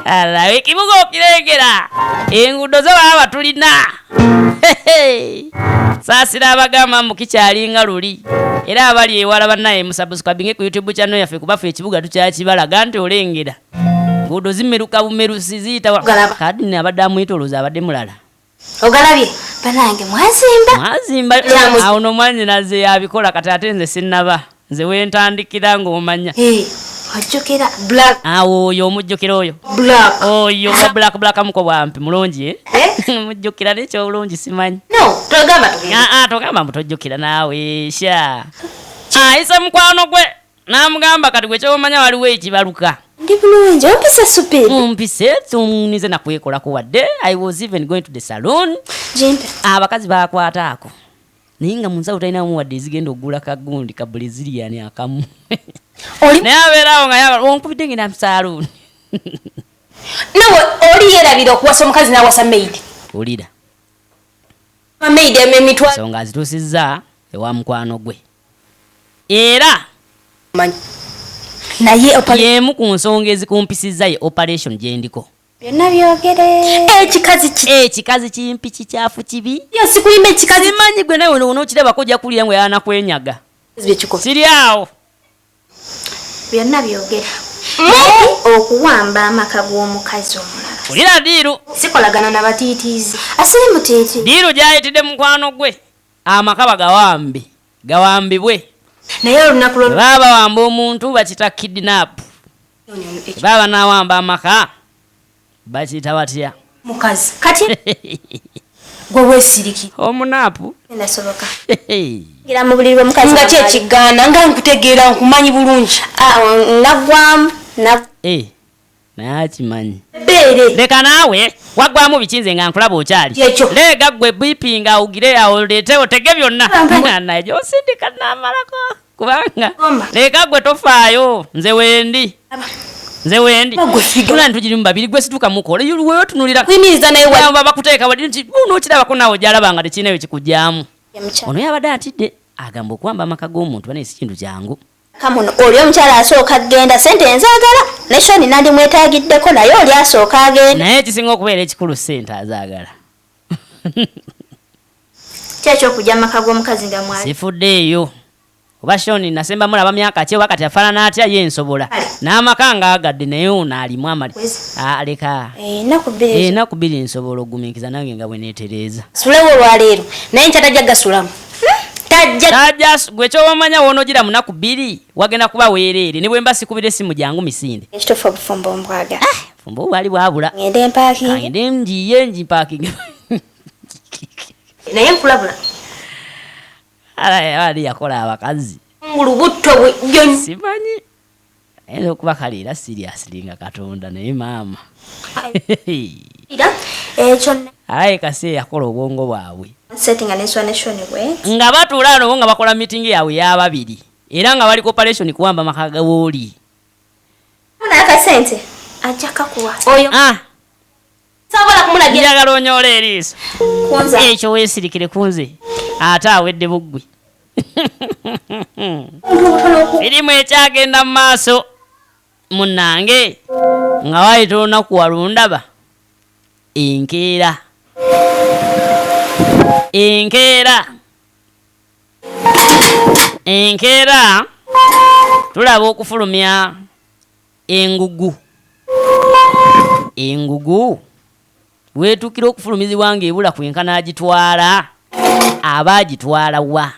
alabe ekibuga okirengera enguudo zo baba tulina saasira abagamba mukikyalinga luli era abali ewala bannaye musubscribinge ku YouTube channel yaffe kubafu ekibuga tukyakibalaga nti olengera nguudo zimeruka bumerusi ziyita kadi abadde amwitoloza abadde mulala ogalabye banange mwazimba awo nomwanyinaze yabikola kati ate nze sinnaba nze wentandikira ng'omanya ojjukira black awo oyo omujjukira oyo oyo black muko bwampi mulungi mujjukira nekyo bulungi simanyi togamba mutojjukira naawe sha ayise mukwano gwe n'amugamba kati gwe kyomanya waliwo ekibaluka ndi bulungi ompise superi ompise tumnize nakwekolako wadde I was even going to the salon abakazi bakwataako naye nga munsawo talinamu wadde ezigenda okugula kagundi ka brazilian akamu naye abeerawo nga yaba onkubidde ngenda mu salon nawe oli yerabira okuwasa omukazi n'awasa maid olira maid emitwalo so nga azituusizza ewa mukwano gwe era naye yemu ku nsonga ezikumpisizza ye operation gyendiko byonna byogere ekikazi kimpi kikyafu kibi yosikuyimba ekikazi manyi gwe nawe onookirabako ojja kulira ngu yana kwenyaga siri awo byonna byogera okuwamba amaka g'omukazi omulala olira diiru sikolagana na batiitiizi asiri mutiiti diiru gyayitidde mukwano gwe amaka gawambibwe naye olunaku baba bawamba omuntu bakita kidnap baba nawamba amaka bakiyita batya mukazi kati gwe weesiriki omunaapu nasoboka gira mu buliri bw'omukazi nga kyekigaana nga nkutegeera nkumanyi bulungi nagwamu naye akimanyi beere leka naawe waggwamu bikinze nga nkulaba okyali leega ggwe bipi nga awugire awo leete otege byonna naye gyosindika namalako kubanga leeka ggwe tofaayo nze wendi tula ntugirimu babiri gwe situka mukola weyotunulira baba bakuteeka wadi nti unookirabako naawe gyalaba nga tekirina ekikugyamu ono yabadde atidde agamba okwamba amaka g'omuntu bane si kintu kyangu. Kamuno oli omukyala asooka agenda sente enzaagala ne Shoni nandi mwetaagiddeko naye oli asooka agenda. Naye kisinga okubeera ekikulu sente azaagala. Kyekyo okujja amaka g'omukazi nga mwali. Sifuddeeyo. Oba Shoni nasemba mulaba myaka ki wakati afaanana atya ye nsobola. N'amaka ngaagadde naye ono alimu amali. Aleka. Ennaku bbiri nsobola ogumiikiza nange nga bwe neetereeza. Sulewo olwaleero naye nkya tajja gasulamu. Tajja gwe ky'omanya woonogira mu nnaku bbiri wagenda kuba weereere ne bwe mba sikubira essimu jangu misinde. Ekituufu obufumbo mbwaga. Fumbo bwali bwabula. Ngende mpaakingi. Ngende njiye mpaakingi. Naye nkulabula. Ali yakola abakazi. Ngulubutto bwe simanyi. Eno kuba kale era seriously nga Katonda naye maama. Kase yakola obwongo bwabwe. Setting an explanation we. Nga batuula ano nga bakola meeting yaabwe y'ababiri. Era nga bali cooperation kuwamba maka gawooli. Muna akasente. Ajja kakuwa. Oyo. Sabola kumulagira. Njagala onyoole eriiso. Kunza. Ekyo weesirikire kunze. Ate awedde buggwe. Firimu ekyagenda mu maaso. Munnange nga wayita olunaku walundaba. Enkeera. Enkeera tulaba okufulumya engugu. Weetuukira okufulumizibwa ng'ebula kwenkana agitwala aba agitwala wa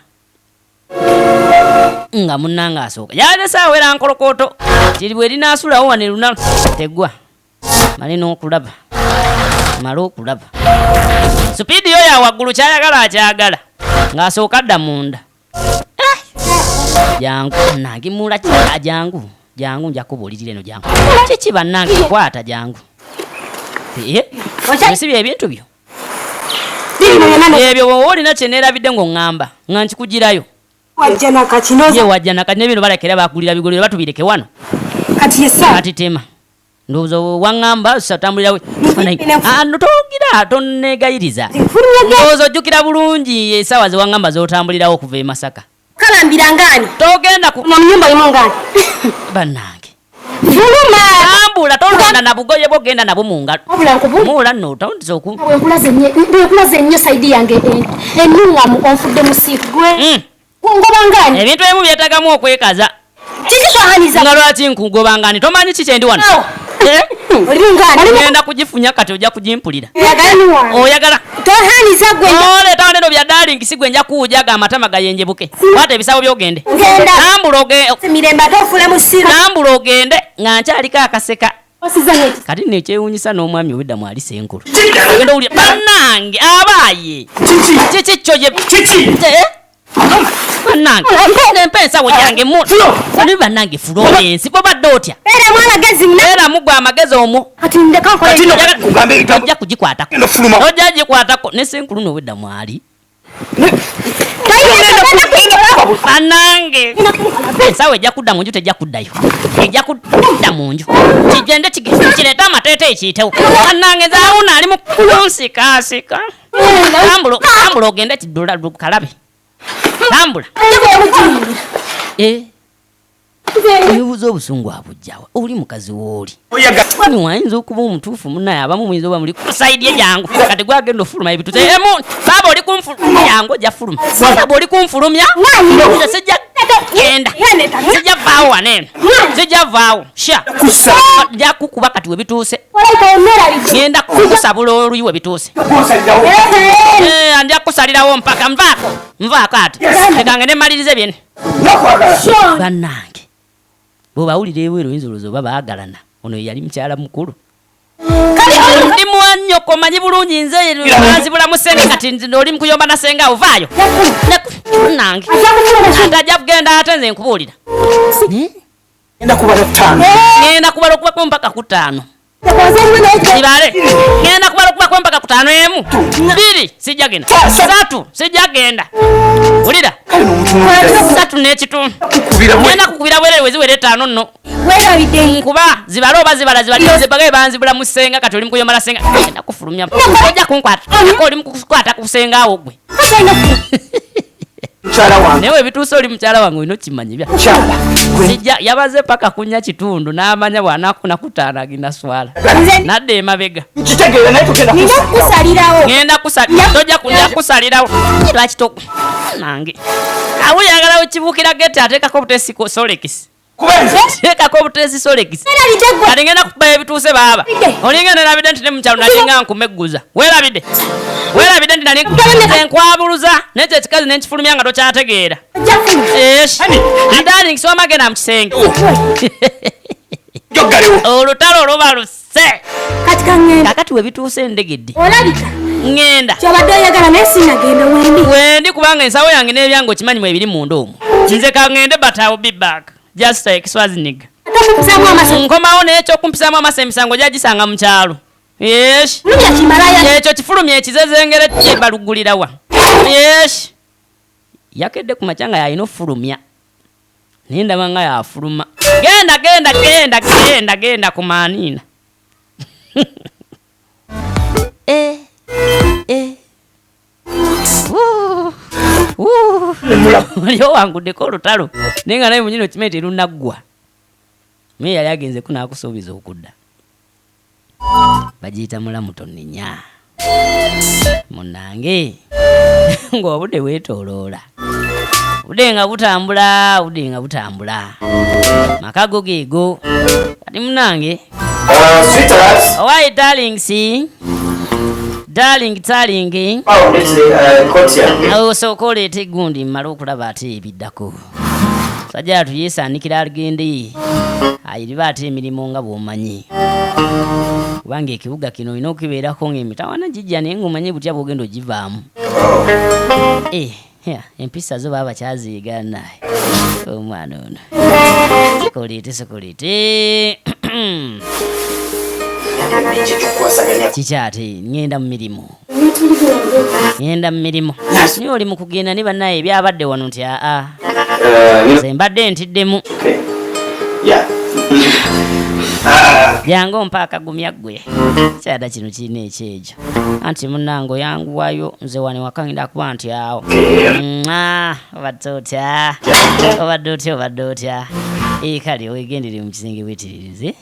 nga munnange asooka yalese awera nkolokooto kiri bwe linaasulawo wane luna tegwa male n'okulaba supiidi yo ya waggulu kyayagala akyagala ng'asooka adda munda jangu nange mula kira jangu nja kubuulirira eno jangu kiki bannange kwata jangu esibya ebintu byo ebyo wowe olina kyeneerabidde ng'oŋŋamba nga nkikugirayo ye wajja nakati nebino balekera bakulira biguliro batubireke wano kati tema ndowooza waŋŋamba satambulirawe togira tonneegayiriza ndowooza ojjukira bulungi esaawa ze waŋŋamba z'otambulirawo okuva e Masaka kalambira ngani togenda mu nyumba yimu ngani bannange fuluma tambula tolonda na bugoye bwogenda nabwo mu ngalo muula nno otawundiza oku bwenkulaze ennyo saidi yange ennuŋŋamu onfudde musiigwe ngoba ngani ebintu ebimu byetagamu okwekaza kikiswahaniza nga lwaki nkugoba ngani tomanyi ki kyendi wano genda kugifunya kati ojja kugimpulira oyagala tohaniza gwe oleetawo neno bya darling si gwe nja kuwujaga amatama gayenjebuke kwata ebisabo byogende tambula ogende nga nkyaliko akaseka kati nno ekyewuunyisa n'omwami oweddamu ali senkulu ogenda owulira bannange abaaye kiki kyo bannange nempa ensawo gyange oli bannange Florence bwe badde otya era mugwa amagezi omwo ojja kugikwatako ojja gikwatako ne senkulu n'owedda mwali bannange ensawo ejja kudda mu nju tejja kuddayo ejja kudda mu nju kigende kireete amateete ekiyitewo bannange zaawuna ali mu kunsikasika tambula ogende kiddula kalabe tambula omubuuza obusungu abujjawa oli mukazi wooli wayinza okuba omutuufu munaye abamu muyinza oba muli kusaidi ejangu kati gwagenda ofuluma ebituze baaba oli kunfulumya jangu ojja fuluma baaba oli kunfulumya sijja genda sijja vaawo waneeno sijja vaawo sha nja kukuba kati we bituuse genda kukusabula oluyi we bituuse nja kusalirawo mpaka nvaako ate egange nemalirize byene bannange bw'obawulira ebweru oyinza olowooza oba baagalana ono yali mukyala mukulu ndi mwannyoko manyi bulungi nze banzibula mu senge kati oli mukuyomba na senge awo vaayo nange ate ajja kugenda ate nze nkubuulira ngenda kubala okubako mpaka ku 5 ibale ngenda kubala okubako mpaka ku 5 emu 2 sijja genda 3 sijja genda ulira 3 n'ekitundu ngenda kukubira bwerere weziwere 5 nno kuba zibala oba zibala zibalize bagaye banzibula mu ssenga kati oli mukuyomba na ssenga ngenda kufulumya ojja kunkwata oli mukukwata ku ssenga awo gwe Mchala wange. Newe bituuso oli mukyala wange ino kimanyi bya. Mchala. Sijja yabaze paka kunya kitundu n'amanya bwanakuna kutaana gina swala. Nadde emabega. Kitegeera naye tugenda kusalirawo. Ngenda kusalira. Tojja kujja kusalirawo. Lwaki to nange. Awo yagala okibuukira gete ateekako obutesi ko Solekisi. Kubenze. Teekako obutesi Solekisi. Kati ngenda kuba ebituuse baaba. Olinga nerabidde nti ne mukyalo nalinga nkumegguza. Weerabidde. Weerabidde nti nali nkwabuluza n'ekyo ekikazi n'ekifulumya nga tokyategeera. Darling soma genda mu kisenge. Olutalo luba luse. Kati kangenda. Kakati we bituuse ndegedde. Olabika. Ngenda. Kyabadde oyagala naye sinagenda wendi. Wendi kubanga ensawo yange n'ebyange okimanyi mwe biri munda omwo. Nze kangende but I will be back. Just like Swazinig. Nkomawo n'ekyokumpisaamu amasa emisango gyagisanga mu kyalo. Yes. Ekyo kifulumya ekizezengere kibalugulirawa. Yes. Yakedde ku macanga yalina ofulumya. Nindaba nga yafuluma. Genda ku maaniina. Waliwo wanguddeko olutalo naye nga naye munyini okimanye terunaggwa. Naye yali agenzeku n'akusuubiza okudda. Bagiyita mulamu tonnenya. Munnange ng'obudde bwetooloola. Budde nga butambula. Maka go geego. Kati munnange. Sweetheart. Owaayi darling. Darling. Oh, Kotia. Osooka oleeta eggundi mmale okulaba ate ebiddako. Sajja atuyeesaanikira agende ayiriba ate emirimu nga bw'omanyi. Kubanga ekibuga kino olina okubeerako ng'emitawana gijja naye ng'omanyi butya bw'ogenda ogivaamu. Empisa zo baba bakyaziigana omwana ono. Sokoleete. Kikyate ngenda mu mirimu. Naye oli mu kugenda ne bannaye ebyabadde wano nti nze mbadde ntiddemu. Jangu ompa akagumya ggwe. Kyada kino kirina ekyejo. Anti munnange oyanguwayo nze wane waka ngenda kuba nti awo. Obadde otya. Kale wegendere mu kisenge weeterereze.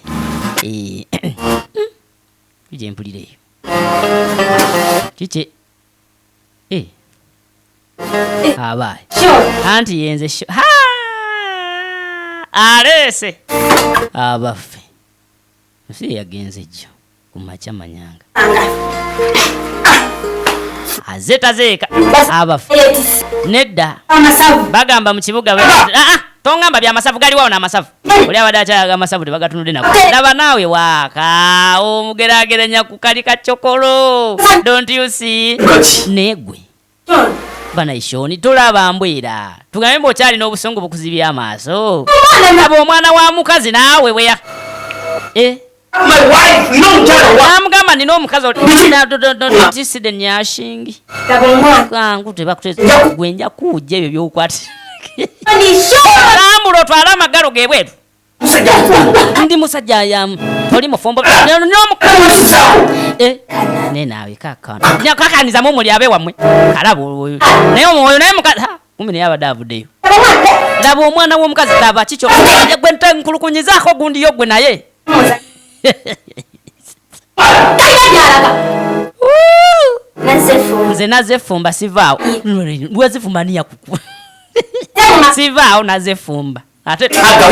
Kije mpulireyo. Kiki? Abaye. Anti yenze Alese. Abaffe. Musi yagenze jjo kumacha manyanga. Azeka abaffe. Nedda. Bagamba mu kibuga tongamba bya masavu gali wao na masavu. Oli abadacha ya masavu tebagatunudde nako. Laba nawe waka omugerageranya ku kali ka chokolo. Don't you see? Negwe. Bana ishoni tulaba mbwira. Tugambe okyali n'obusungu bukuzibya amaaso. Abo omwana wa mukazi naawe weya. My wife, Amugamba nina omukazi otiside nyashingi. Kangu tebakuteza gwenja kujja ebyo byokwati. Amulo twala amagalo gebwetu. Ndi musajja yamu. Oli mufombo. Ne nawe kakana. Nyakakaniza mu muli abe wamwe. Kalabo. Naye omwoyo naye mukazi. Kumbe ne abadavuddeyo. Laba omwana w'omukazi laba kicho. Gwe ntenkulukunyizaako gundi yo gwe naye. Nze nazefumba sivaawo. Lwezifumba niya kuku. Sivaawo nazefumba. Ate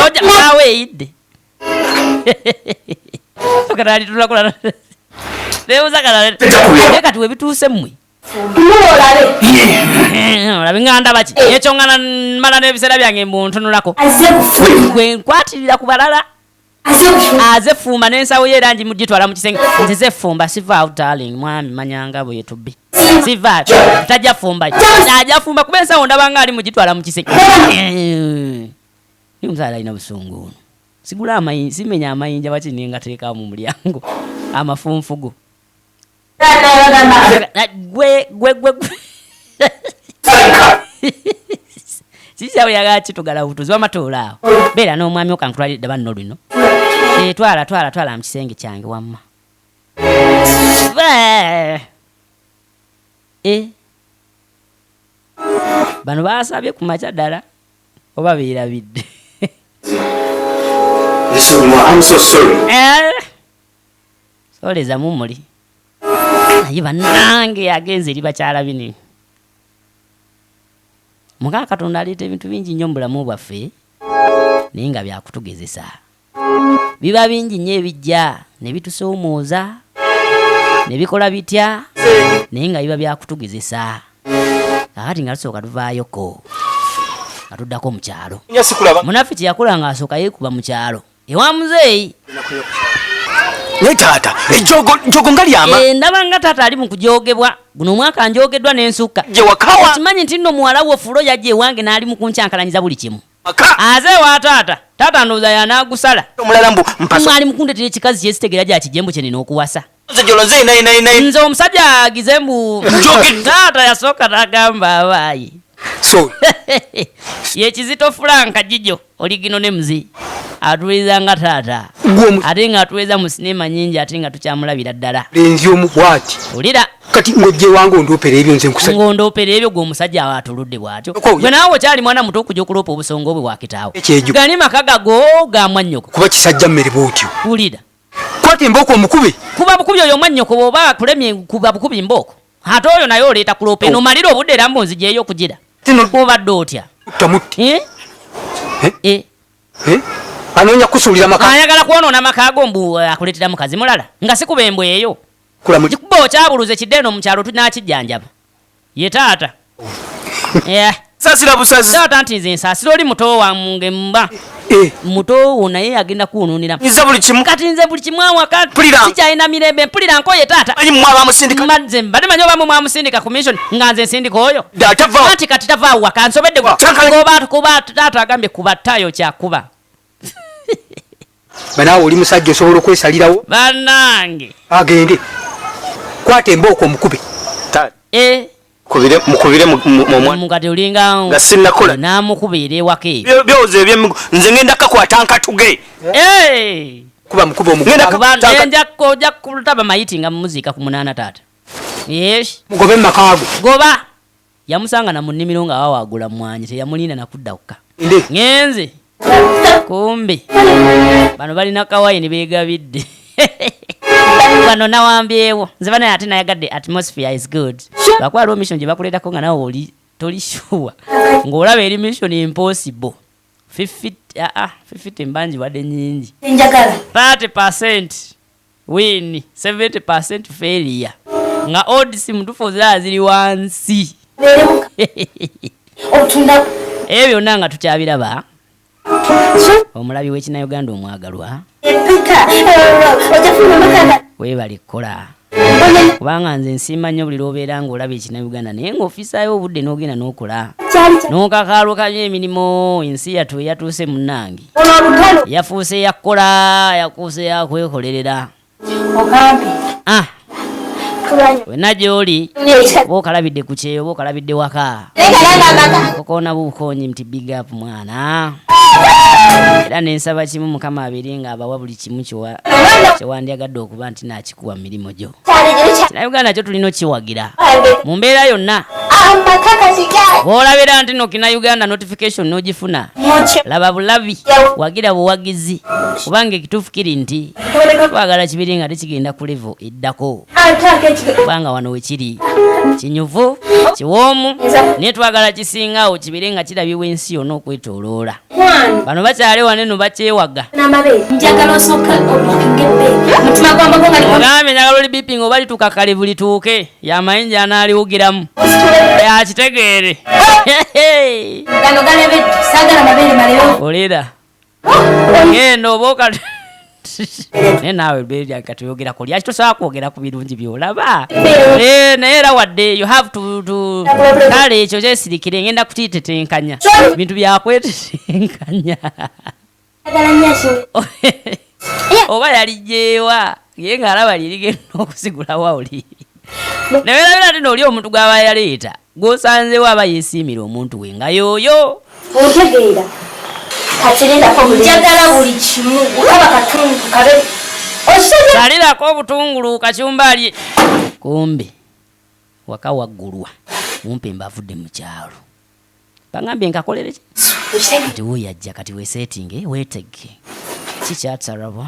oja nawe eyidde. Okatali tulakula. Leuza kala. Kati webituuse mmwe. Olabe nganda baki. Ekyo ngana mala n'ebiseera byange mbuntunulako. Gwe nkwatirira ku balala. Azefumba n'ensawo y'erangi mugitwala mu kisenge. Nze zefumba sivaawo darling mwami manyanga bwe tubbi. Sivaawo tajja fumba. Ajja fumba kuba ensawo ndabanga ali mugitwala mu kisenge. Ni mzala ina busungu. Sigula amayinja simenya amayinja bakini ngateeka mu mulyango. Amafunfugo. Gwe. Sisi awo yagachi tugala butuzi wamatola awo. Bera n'omwami okankutwalidde banno lino. Twala mu kisenge kyange wamma. bano basabye ku makya ddala oba beerabidde. I'm so sorry. Soleza mumuli naye bannange agenze eri bakyala bini. Mukama Katonda aleeta ebintu bingi nnyo mu bulamu bwaffe naye nga byakutugezesa. Biba bingi nnyo ebijja ne bitusoomooza ne bikola bitya naye nga biba byakutugezesa. Kakati nga tusooka tuvaayoko nga tuddako mu kyalo. Munaffe kyeyakola nga asooka yeekuba mu kyalo ewa muzeeyi. Ne taata ejogo nga lyama. Ndaba nga taata ali mu kujoogebwa. Guno omwaka njogeddwa n'ensukka. Je wakawa. Okimanyi nti nno muwala wo fulo yajja ewange n'ali mu kunkyankalanyiza buli kimu. Aze wa taata. Taata ndowooza y'anaagusala. Omulala mbu mpaso. Mwali mukundeetera ekikazi kyesitegera gyakijembo kye nina okuwasa. Nze nayi. Nze omusajja agize mbu taata yasooka n'agamba abaayi. So. Ye Kizito Frank Jijo oligino ne muzi. Atuweza nga taata. Ate nga atuweza mu sinema nyingi ate nga tukyamulabira ddala. Lenzi omukwati. Ulira. Kati ngojje wange ondoopera ebyo nze nkusajja. Ng'ondoopera ebyo gwe omusajja atuludde bw'atyo. Gwe naawe okyali mwana muto okujja okuloopa obusongo bwe bwakitaawo. Gani maka gago ga mwannyoko. Kuba kisajja mmere bw'otyo. Ulira. Kwata embooko omukube. Kuba bukubi oyo mwannyoko bw'oba akulemye kuba bukubi mbooko. Ate oyo naye oleeta kuloopa eno malira obudde era mbu nzijeeyo okugira. Obadde otya? Tamutti. Anoonya kusuulira maka. Ayagala kwonoona maka go mbu akuleetera mukazi mulala nga si kuba embwe eyo. Kikuba okyabuluze kidde eno mu kyalo tunaakijjanjaba. Ye taata. Saasira busazi. Taata nti nze nsaasira oli muto wange mba. Muto naye agenda kuwunuunira. Nze buli kimu. Kati nze buli kimu awaka. Sikyalina mirembe mpulira nkoye taata. Manyi mwaba musindika. Madze mbadde manyi oba mwamusindika commission nga nze nsindika oyo. Tava. Anti kati tava awaka nsobedde kuba taata agambye kuba ttayo kyakuba. Banaawe oli musajja osobola okwesalirawo. Bannange. Agende. Kwata embooko omukube. Mukubire mu mwana. Mukati olinga nga sinnakola. Naamukubira ewaka eyo. Byoze eby'emigo nze ngenda kakwata nkatuge. Kuba mukube omukube. Ojja kutaba mayiti nga mumuziika ku munaana taata. Yes. Mugobe makaago. Goba. Yamusanga na mu nnimiro nga wawaagula mwanyi teyamulinda nakudda kukka. Ngenze. Kumbe. Bano balina kawayini beegabidde. Bano nawambyewo. Nze bana ate nayagadde atmosphere is good. Bakwala mission gye bakuleetako nga nawe oli toli sure. Ng'olaba eri mission impossible. 50 mbanji wadde nyingi. Njagala. 30% win, 70% failure. Nga odds mutufu ziri wansi. Otunda. Ebyo byonna nga tukyabiraba. Omulabi w'Ekinnayuganda omwagalwa. Weebale kukola. Kubanga nze nsiima nnyo buli lw'obeera ng'olaba Ekinnayuganda naye ng'ofisaayo obudde n'ogenda n'okola. N'okakaalukanya emirimu ensi yattu eyatuuse munnange. Yafuuse yakukola, yakuuse yakwekolerera. Wenna gy'oli oba okalabidde ku kyeyo oba okalabidde waka. Kokoona buukonyi nti big up mwana. Era nensaba kimu Mukama abeere nga abawa buli kimu kyewandyagadde okuba nti naakikuwa mu mirimu gyo. Kinnayuganda kyo tulina okiwagira mu mbeera yonna. Bw'olabira nti no Kinnayuganda notification n'ogifuna laba bulabi wagira buwagizi kubanga ekituufu kiri nti twagala kibiri nga tekigenda ku level eddako. Kubanga wano wekiri kinyuvu kiwoomu naye twagala kisingawo kibire nga kirabibwa ensi yonna okwetooloola. Bano bakyale wane no bakyewaga. Ogambe njagala oli bipinga oba lituuka kale buli tuuke yamayinja anaaliwugiramu yakitegeere. Olera genda oba okati naye naawe beerya katuyogera ku lyaki tosobola kwogera ku birungi by'olaba naye era wadde you have to kale ekyo kyesirikire ngenda kutitetenkanya bintu byakwetetenkanya oba yalijjeewa ye ng'alaba lirigenda okusigulawo oli nebeerabira ti nooli omuntu gw'aba yaleeta gw'osanzewo aba yeesiimira omuntu we nga yooyo otegeera njagala buli kimu olaba katundu kabe salirako obutungulu kacyumbalye kumbe waka waggulwa mumpe mbavudde mu kyalo kangambye nkakolere ki kati woyajja kati wesetting wetege kikyatsarabwa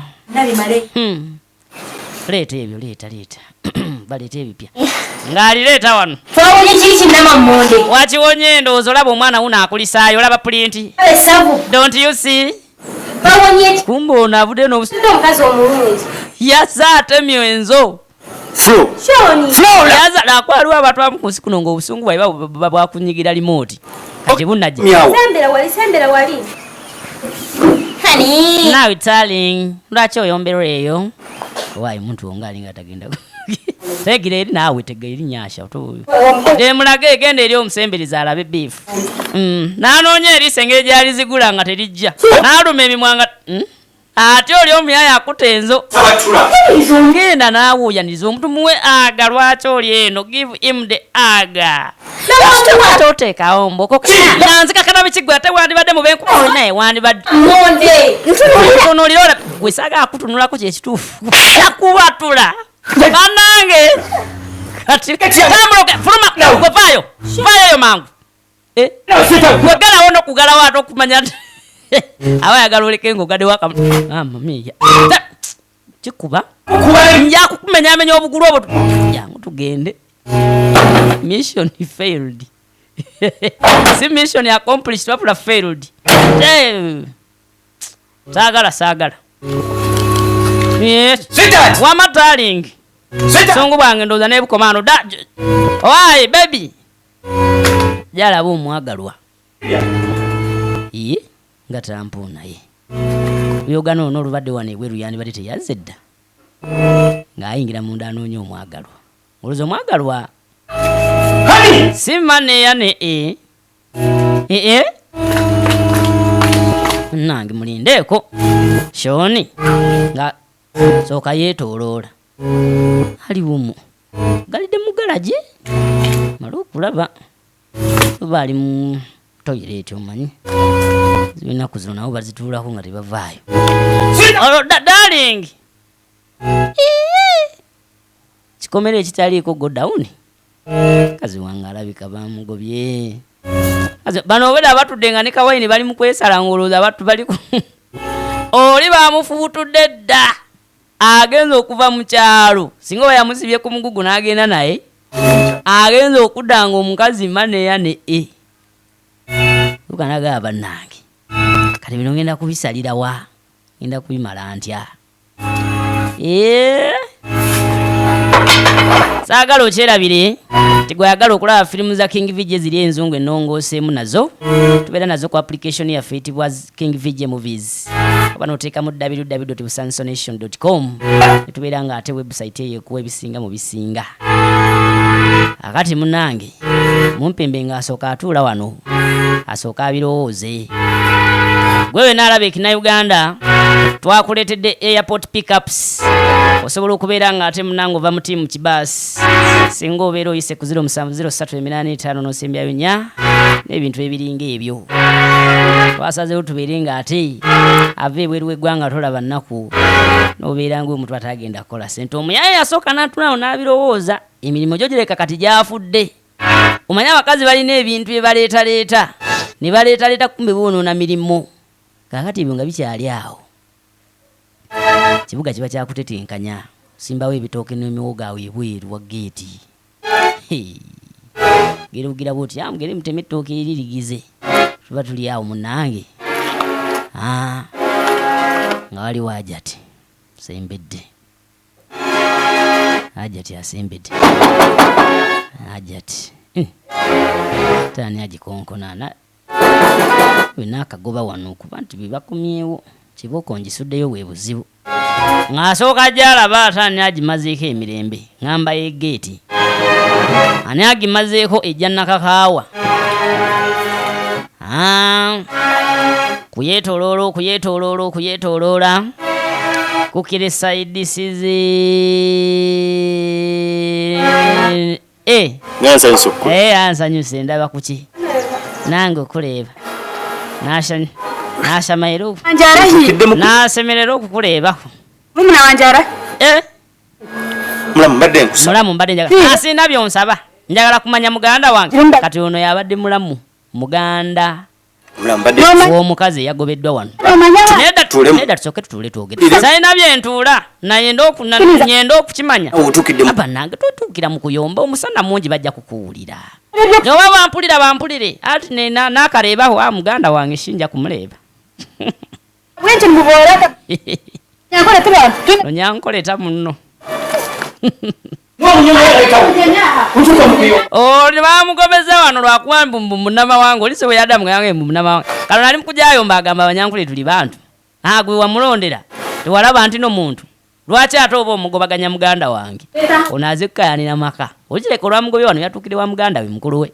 leeta ebyo leeta baleeta ebipya ng'alireeta wano wakiwonye ndowooza olaba omwana wuno akulisaayo olaba pulinti don't you see kumbe ono avudde yaza atemyo enzo yazala akwaliwo abantu abamu ku nsi kuno ng'obusungu bwaiba bwakunyigira limoti kati bunajja nawe darling lwaki oyomberwa eyo waayi muntu wo ngaalinga tagenda tegira eri naawe tega eri nyasha demulaga egenda eri omusembereza alabe beefu nanoonya eriisa engeri gyali zigula nga terijja naaluma emimwanga ate oli omuyaya akutenzo ngenda naawuyaniriza omuntu muwe aga lwaki oli eno give him the aga toteekawo mboko nanzika kanabe kigwe ate wandibadde mubenkuko naye wandibadde onolira gwesaga akutunulako kyekituufu yakubatula banange kati tambuloke fuluma gwevaayo vaayoyo mangu wegalawo nokugalawo ate okumanya abayagala oleke ngaogadde wakamamiya kikuba njakukumenyamenya obugulu obwo jangu tugende mission failed si mission accomplished wapula failed saagala wama darling sungu bwange ndooza n'ebukomando owaye baby jalaba omwagalwa nga tampona ye yogana ono olubadde wano ebweru yandibadde teyazze dda ng'ayingira munda anoonya omwagalwa oluza omwagalwa si maneya ne nange mulindeeko shoni nga sooka yeetooloola aliwomu galidde mu galagi mala okulaba oba ali mu toyireti omanyi zinaku zino nabo bazituulako nga tebavaayo darling kikomere ekitaliiko godawuni kazi wange alabika bamugobye bano obeda abatudde nga ne kawayini bali mu kwesala ngolooza abantu bali oli bamufuutudde dda agenza okuva mu kyalo singa oba yamusibye ku mugugu n'agenda naye agenza okudda nga omukazi maneya ne ukanaga bannange kati bino ngenda kubisalira wa ngenda kubimala ntya saagala okyerabire tigwayagala okulaba firimu za King VJ ziri enzungu ennongooseemu nazo tubeera nazo ku application yaffe eyitibwa King VJ Movies oba n'oteeka mu www.busansonation.com netubeera nga ate website eyo ekuwa ebisinga mu bisinga akati munange mumpembe nga asooka atuula wano asooka abirowooze gwewe n'alaba ekina Uganda twakuleetedde airport pickups osobola okubeera nga ate munange ova mu tiimu kibaasi singa obeera oyise ku 070385 n'osembyayo 4 n'ebintu ebiringa ebyo twasazeewo tubeere nga ate ava ebweru w'eggwanga tolaba nnaku n'obeera ng'omuntu atagenda kukola sente omuyaya yasooka n'atulawo n'abirowooza emirimu gyo gireka kati gyafudde omanyi abakazi balina ebintu bye baleetaleeta ne baleetaleeta kumbe boonoona mirimu kakati ebyo nga bikyali awo kibuga kiba kyakutetenkanya simbawo ebitooke n'emiwogo awo ebweru wa geeti gere bugira bwoti amugere muteme ettooke eririgize tuba tuli awo munange nga waliwo ajati sembedde ajati asembedde ajati tani agikonkonana wenakagoba wano okuba nti bebakumyewo kiboko ngisuddeyo bwe buzibu ng'asooka gyalaba ate ani agimazeeko emirembe ngamba y'egeeti ani agimazeeko ejja nakakaawa kuyetooloola kukire saidisizi ansanyuse ndaba kuki nange okuleeba nashamayiro nasemerera okukuleebako mumuna wanjara mulamu mbadde njagala asina byonsaba njagala kumanya muganda wange kati ono yabadde mulamu muganda mulambade omukazi yagobeddwa wano nedda tusoke tutule twogere sayina byentuula naye nyenda okukimanya abanange totuukira mu kuyomba omusana mungi bajja kukuwulira oba bampulire ati nakareebaho muganda wange shinja kumuleeba nonyankoleta munno bamugobeza wano lwakuba munama wange olise bwe yadda mugange munama wange kalo nali mukujayo mbagamba abanyankole tuli bantu gwe wamulondera tewalaba nti n'omuntu lwaki ate oba omugobaganya muganda wange ono azekkayanira maka okireka olwamugobye wano yatuukire wa muganda we mukulu we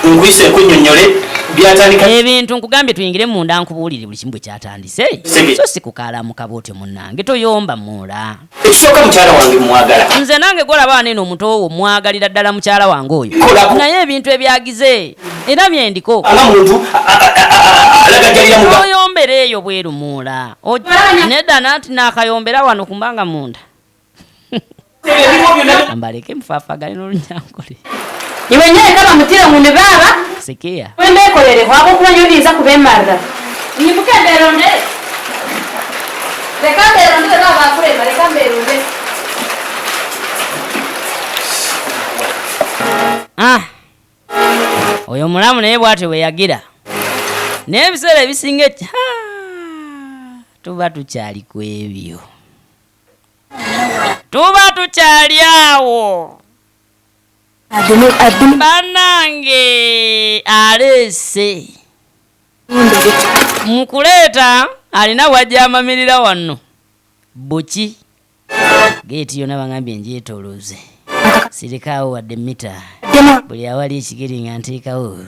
nkuyise kunnyonnyole byatandika ebintu nkugambye tuyingire munda nkubuulire buli kimu bwe kyatandise so sikukaala mukaba otyo munnange toyomba muula ekisooka mukyala wange mwagala nze nange golaba waneeno omuto wo mwagalira ddala mukyala wange oyo naye ebintu ebyagize era byendiko nga muntu alagajalira muga oyombera eyo bweru muula nedda nanti naakayombera wano kumbanga munda ambaleke mufaafagane n'olunyankole iwe nyoye kama mutire munde baba sikia wende kolere wabo kuba nyodiza kubemarra nyimukendero nde rekambero nde baba kurema rekambero nde oyo mulamu naye bwatyo bwe yagira n'ebiseera ebisinga tuba tukyali ku ebyo tuba tukyali awo banange alese mukuleeta alina wajja amamirira wano buki geeti yona bangambye njeetoloze sirikaawo wadde mita buli awali ekigeri nga nteekawo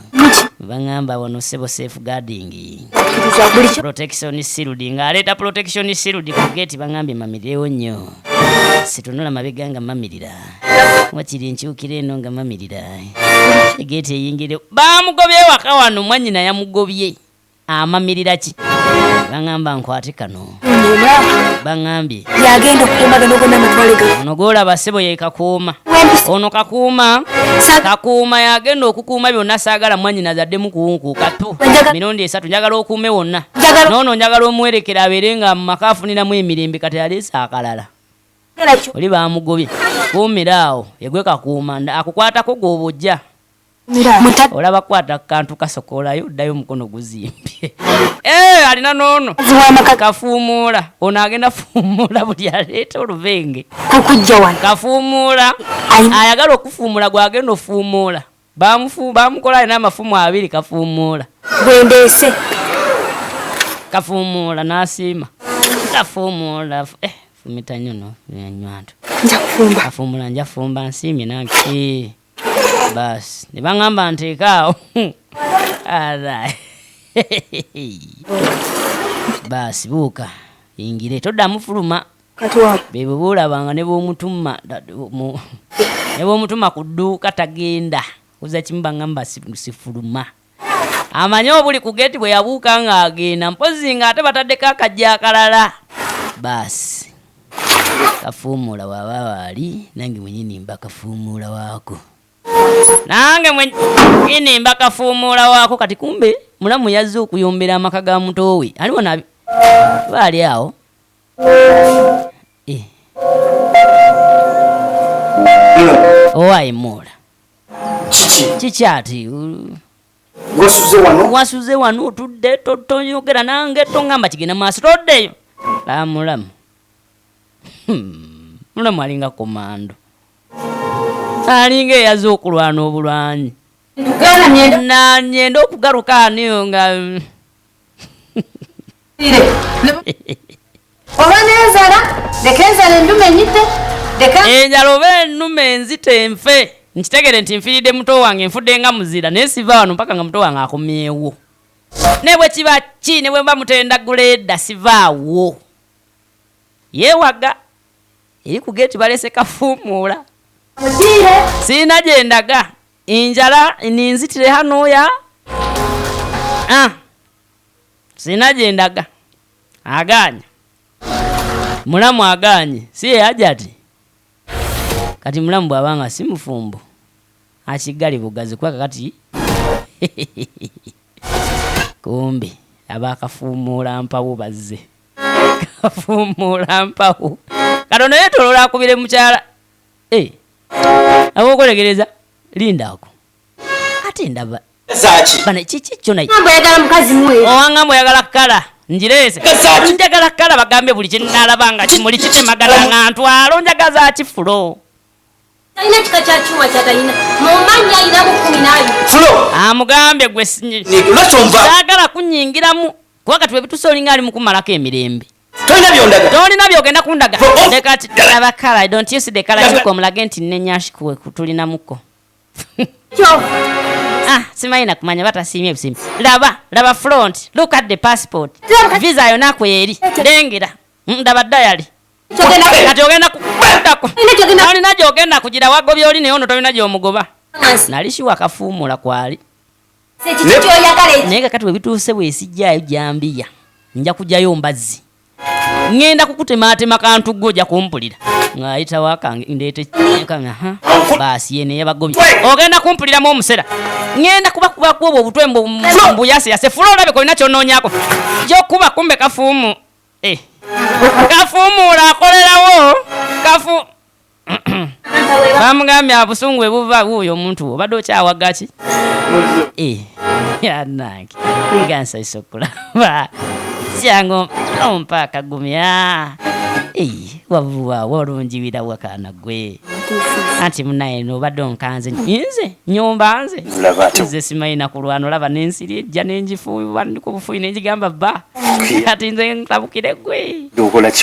bangamba wano sebo safeguarding protection shield ng'aleeta protection shield ku geeti bangambye mamirirewo nnyo situnula mabega nga mamirira wakiri nkyukira eno nga mamirira geeti eyingire bamugobye waka wano mwanyina yamugobye amamirira ki bangamba nkwate kano bangambye yagenda okukuuma gano gonna amatwale ga ono golaba sebo ye kakuuma ono kakuuma yagenda okukuuma byonna saagala mwanyina zadde mukuwunkuuka tu mirundi 3 njagala okuume wonna noono njagala omuwerekera abeere nga mu maka afuniramu emirembe kati aleese akalala oli bamugobye kuumira awo yegwe kakuuma akukwatako gw'obojja olaba kwata kantu kasokolayo ddayo omukono guzimbye alina noono kafuumuula ono agenda fuumuula buli aleeta oluvenge kafuumuula ayagala okufuumuula gwagenda ofuumuula bamukola alina amafumu 2 kafuumuula bwendeese kafuumuula n'asiima kafuumuula fumita nnyo no nywanto kafuumuula njafumba nsiimye nange basi ne bangamba nteekaawo basi buuka ingire toddamu fuluma bebo boolabanga ne b'omutuma ku dduuka tagenda uza kimu bangamba sifuluma amanye obuli ku geeti bwe yabuuka ng'agenda mpozi nga ate bataddeko akajja akalala basi kafuumuula waaba waali nange mwenyinimba kafuumuula waako nange mwenyinimba kafuumuula waako kati kumbe mulamu yazze okuyombera amaka ga muto we aliwo nabi baali awo owaimuula kiki ati wasuze wano otudde tonyogera nange tongamba kigenda maaso toddeyo mulamu mulamu alinga komando alinga eyaze okulwana obulwanyi nanyenda okugaluka aniyo nga oba nenzala leka enzala endume enyite enjala oba ennume enzite enfe nkitegere nti nfiiridde muto wange nfudde nga muzira naye siva wano mpaka nga muto wange akomyewo ne bwe kiba ki ne bwe mba mutendagula edda sivaawo yeewaga eri ku geeti balese kafuumuula siina gyendaga enjala ninzitire hanoya siina gyendaga aganya mulamu aganye si yeyaja ati kati mulamu bw'abanga si mufumbo akigali bugazi kwaka kati kumbe abakafuumuula mpawu bazze kafuumuula mpawu Katono yetolola akubire mukyala abokolegereza linda ako ate ndaba bana chichi chona oyagala mukazi mwe owanga moyagala kala njirese njagala kala bagambe buli kinalabanga kimuli kitemagala ngantwalo njagaza kifulo talina kika kya chuma kyatayina mumanyi ayina mu 12 Fulo amugambe gwe lwakyomva sagala kunyingiramu kuwakati webitusa olinga ali mukumalako emirembe tolina byogenda kundaga lekati abakala don't use the color kikomulage nti nenyashikuwe kutulina muko simaina kumanya batasiimye busimu laba front look at the passport visa yona kweri lengera ndaba diary kati ogenda kudako olina gyogenda kugira wagobya oli naye ono tolina gy'omugoba nalishiwa akafuumula kwali naye kakati webituuse bwesijjayo jambiya nja kujjayo mbazzi ngenda kukutemaatema kantu gojja kumpulira ng'ayita wakange ndeete baasi yene yabagobye ogenda kumpuliramu omusera ngenda kubakuba obwo obutwe mbuyasiyase fula olabe kolina kyonnoonyaako gyokuba kumbe kafuumu kafuumuula akolerawo kafu bamugambye abusungu ebuva buuyo omuntu obadde okyawagaki yanange gansaisokulaba syango ompa akagumya wavuwa walungiwira wakana gwe anti munaye nobadde onkanze nze nyomba nze simaina kulwano laba nensiri ejja nenjifuuwa ndiko bufuyi nenjigamba bba kati nze ntabukire gwe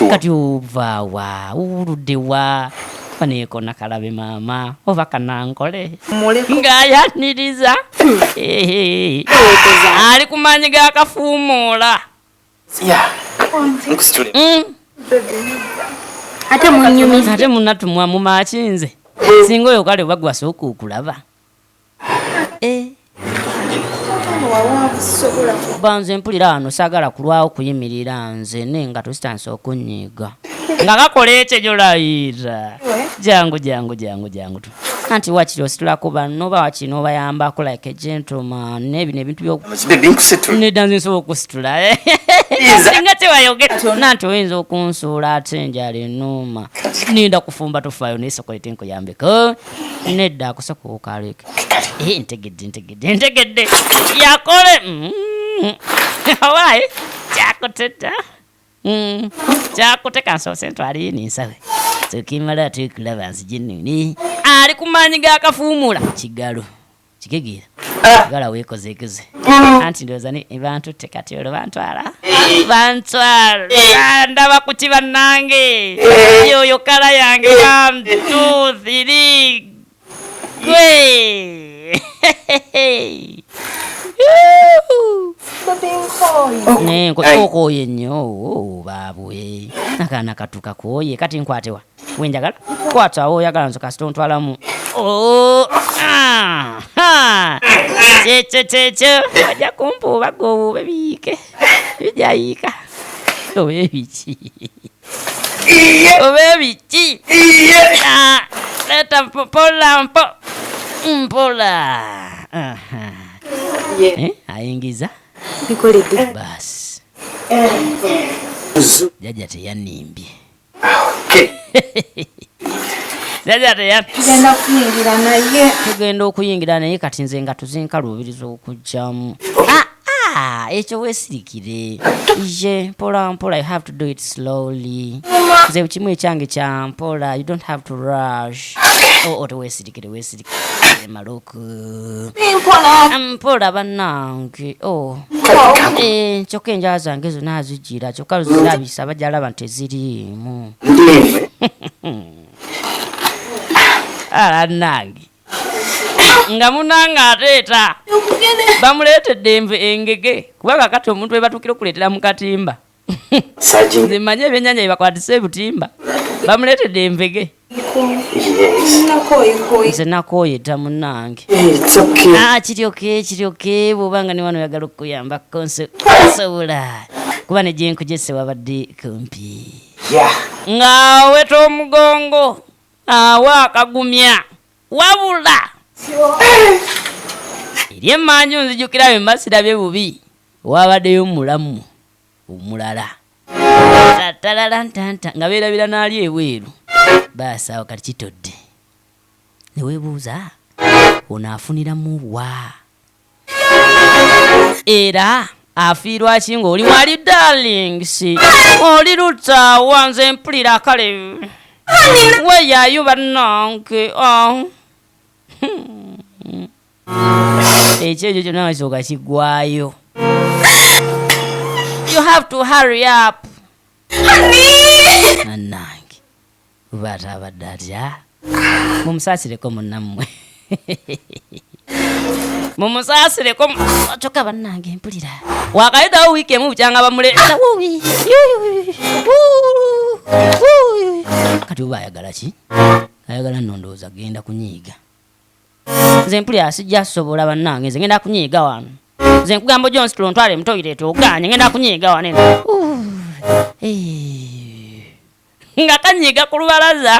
kati ovaawa uwuluddewa faneekona kalabe maama oba kanankole ng'ayaniriza ali kumanyi gakafuumuula ate munatumwa mumakinze singa oyo kale bagwasooka okulaba banze mpulira wano saagala kulwawo kuyimirira nze nenga tositandise okunyiiga nga kakola ekyo gyolayira jangu anti wakiri ositulako banoba wakiri nobayambako like a gentleman nebino ebintu byonedanze nsobola okusitula singa tewayogera nanti oyinza okunsuula ate njala enuma ninda kufumba tofaayo naye sokolete nkuyambeko nedda akusoka okaleke ntegedde yakole awaye kyakuteta kyakuteka nsoose ntwaliyo ninsawe sokimala tukulaba nzijenuni ali kumanyi gakafuumula kigalo kikegira gala weekozeekeze anti ndowooza bantu tekati olwo bantwala ndaba kuti bannange yoyo kala yange 1 2 3 gwe okoye nnyo baabwe akaana katuka koye kati nkwatewa wenjagala kwata oyagala nzo kasita ontwalamu kyekyo wajja kumpuuba gobuube biyiike bijayiika oba ebiki leta mpola ayingiza bikoledde basi jajja teyanimbye tugenda okuyingira naye kati nze nga tuzinkaluubiriza okujjamu ekyo weesirikire ye mpola you have to do it slowly nze kimu ekyange kya mpola you don't have to rush weesirikire maloku mpola bannange kyokka enjala zange zonna azigira kyokka zirabisa bajalaba nti teziriimu alannange nga munange ateeta bamuleetedde engege kuba kakati omuntu webatukire okuleetera mu katimba nze manye ebyennyanja byebakwatisa ebutimba bamuleetedde envege nze nakooyeta munange kiryoke bwobanga ne wano oyagala okuyambako nsobola kuba ne gyenkujese wabadde kumpi ng'aweta omugongo awa akagumya wabula ery'emmanju nzijukira bye mbasira bye bubi wabaddeyo mulamu omulala tatalantanta nga beerabira n'ali ebweru baasaawo kati kitodde ne weebuuza onaafuniramu wa era afiirwa ki ng'oli mwali darlings oli lutaawa nze mpulira kale weeyaayo bannange ekyo kyonna wakisooka kiggwayo. You have to hurry up. Annange uba atabadde atya mumusaasireko munnammwe mumusaasireko kyokka bannange mpulira wakayitawo wiiki emu bukyanga bamuleeta kati uba ayagala ki ayagala nno ndowooza genda kunyiiga nze mpulira sijja sobola bannange nze ngenda kunyiiga wano nze nkugamba John Stone ntwale mutoilet oganye ngenda kunyiiga wano nga kanyiiga ku lubalaza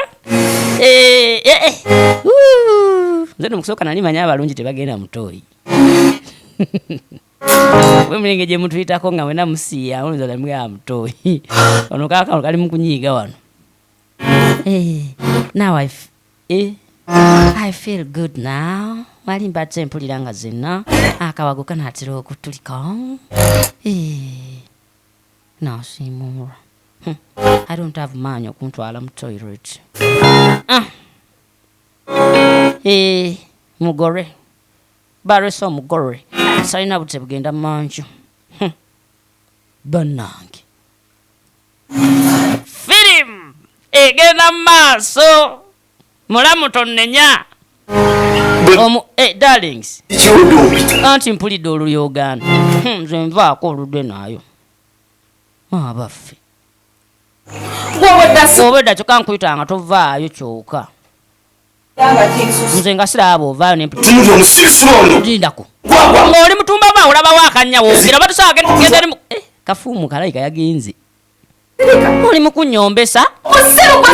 nze nomukusooka nali manya abalungi tebagenda mutooyi we mulenge gye mutuyitako nga mwena musiiya olunza namugaba mutooyi ono kakano kali mukunyiiga wano. Now I feel good now. Mali mbadde mpulira nga zenna akawago kanaatera okutulika. Nasiimuula. I don't have maanyi okuntwala mu toilet. Mugore bareso mugore salina bute bugenda manju bannange film egenda maaso mulamu tonnenya darlings anti mpulidde olulyogaana nze nvaako oludde naayo abaffe obwedda kyokka nkuyitanga tovaayo kyokka nze nga siraaba ovaayo nempulindako ng'oli mutumba ba olabawo akanya woogera batusaagendemu kafuumu kalayika yagenze oli mukunyombesa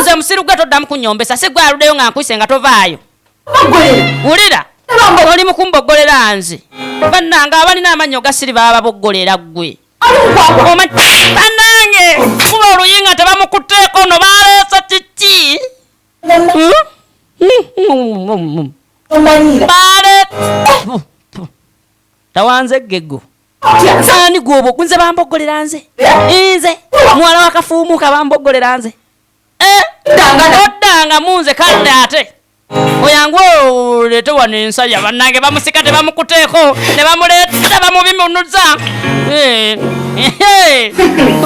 nze musiru gwe toddamu kunyombesa si gwaluddeyo nga nkuyise nga tovaayo wulira oli mukumboggolera nze bannange abalina amannyo gasiri baba baboggolera ggwe bannange kuba oluyinga tebamukutteeko no baleesa kiki tawanze geggo ani gwobo kunze bamboggolera nze nze mwala wakafuumuka bamboggolera nze oddanga munze kadde ate oyangu oleete wano ensaya bannange bamusika tebamukuteeko ne bamuleeta bamubimunuza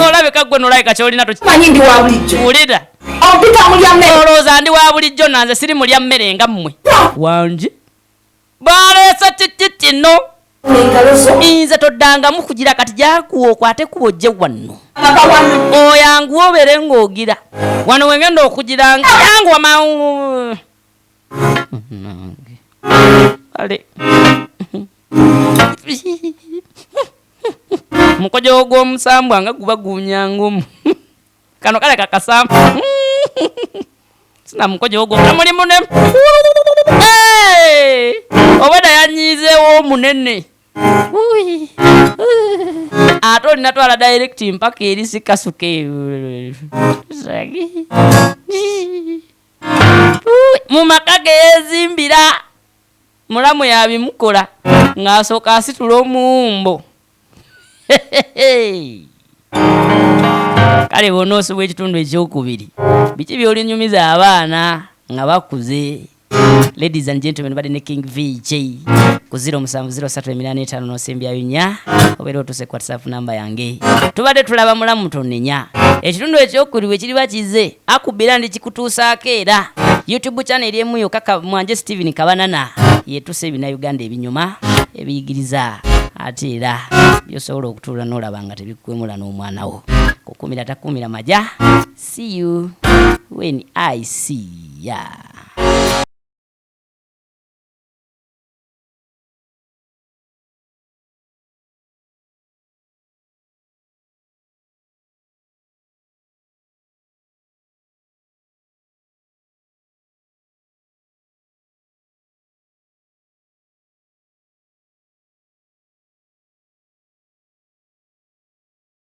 olabika gwe nolayika kyolina tokiwulira olowooza ndi wa bulijjo nanze siri mulya mmere nga mmwe wanje baleesa kikitino nze toddangamu kugira kati jakuwa okwate kubojje wano oyangu obere ng'ogira wano wengenda okugira yangu wamawu ale mukojo gw'omusambwa nga guba gunyangumu kano kale kakasamba sina mukojo ogwo kamuli munene obwedda yanyiizeewo omunene ate olina twala direct mpaka eri sikasuke mu maka ge yeezimbira mulamu yabimukola ng'asooka asitula omuwumbo kale bonoosobwa ekitundu ekyokubiri biki byolinyumiza abaana nga bakuze. Ladies and gentlemen, bali ne King VJ ku 070385 nosembyayo 4 obeera otuse ku WhatsApp namba yange tubadde tulaba mulamu tonnenya ekitundu ekyokubiri kiri bakize akubira ndi kikutuusaako era YouTube channel emu yo kaka mwanje Steven Kabanana yetuse ebina Uganda ebinyuma ebiyigiriza ate era byosobola okutuula n'olaba nga tebikwemula n'omwana wo kukumira takumira maja. See you when I see ya.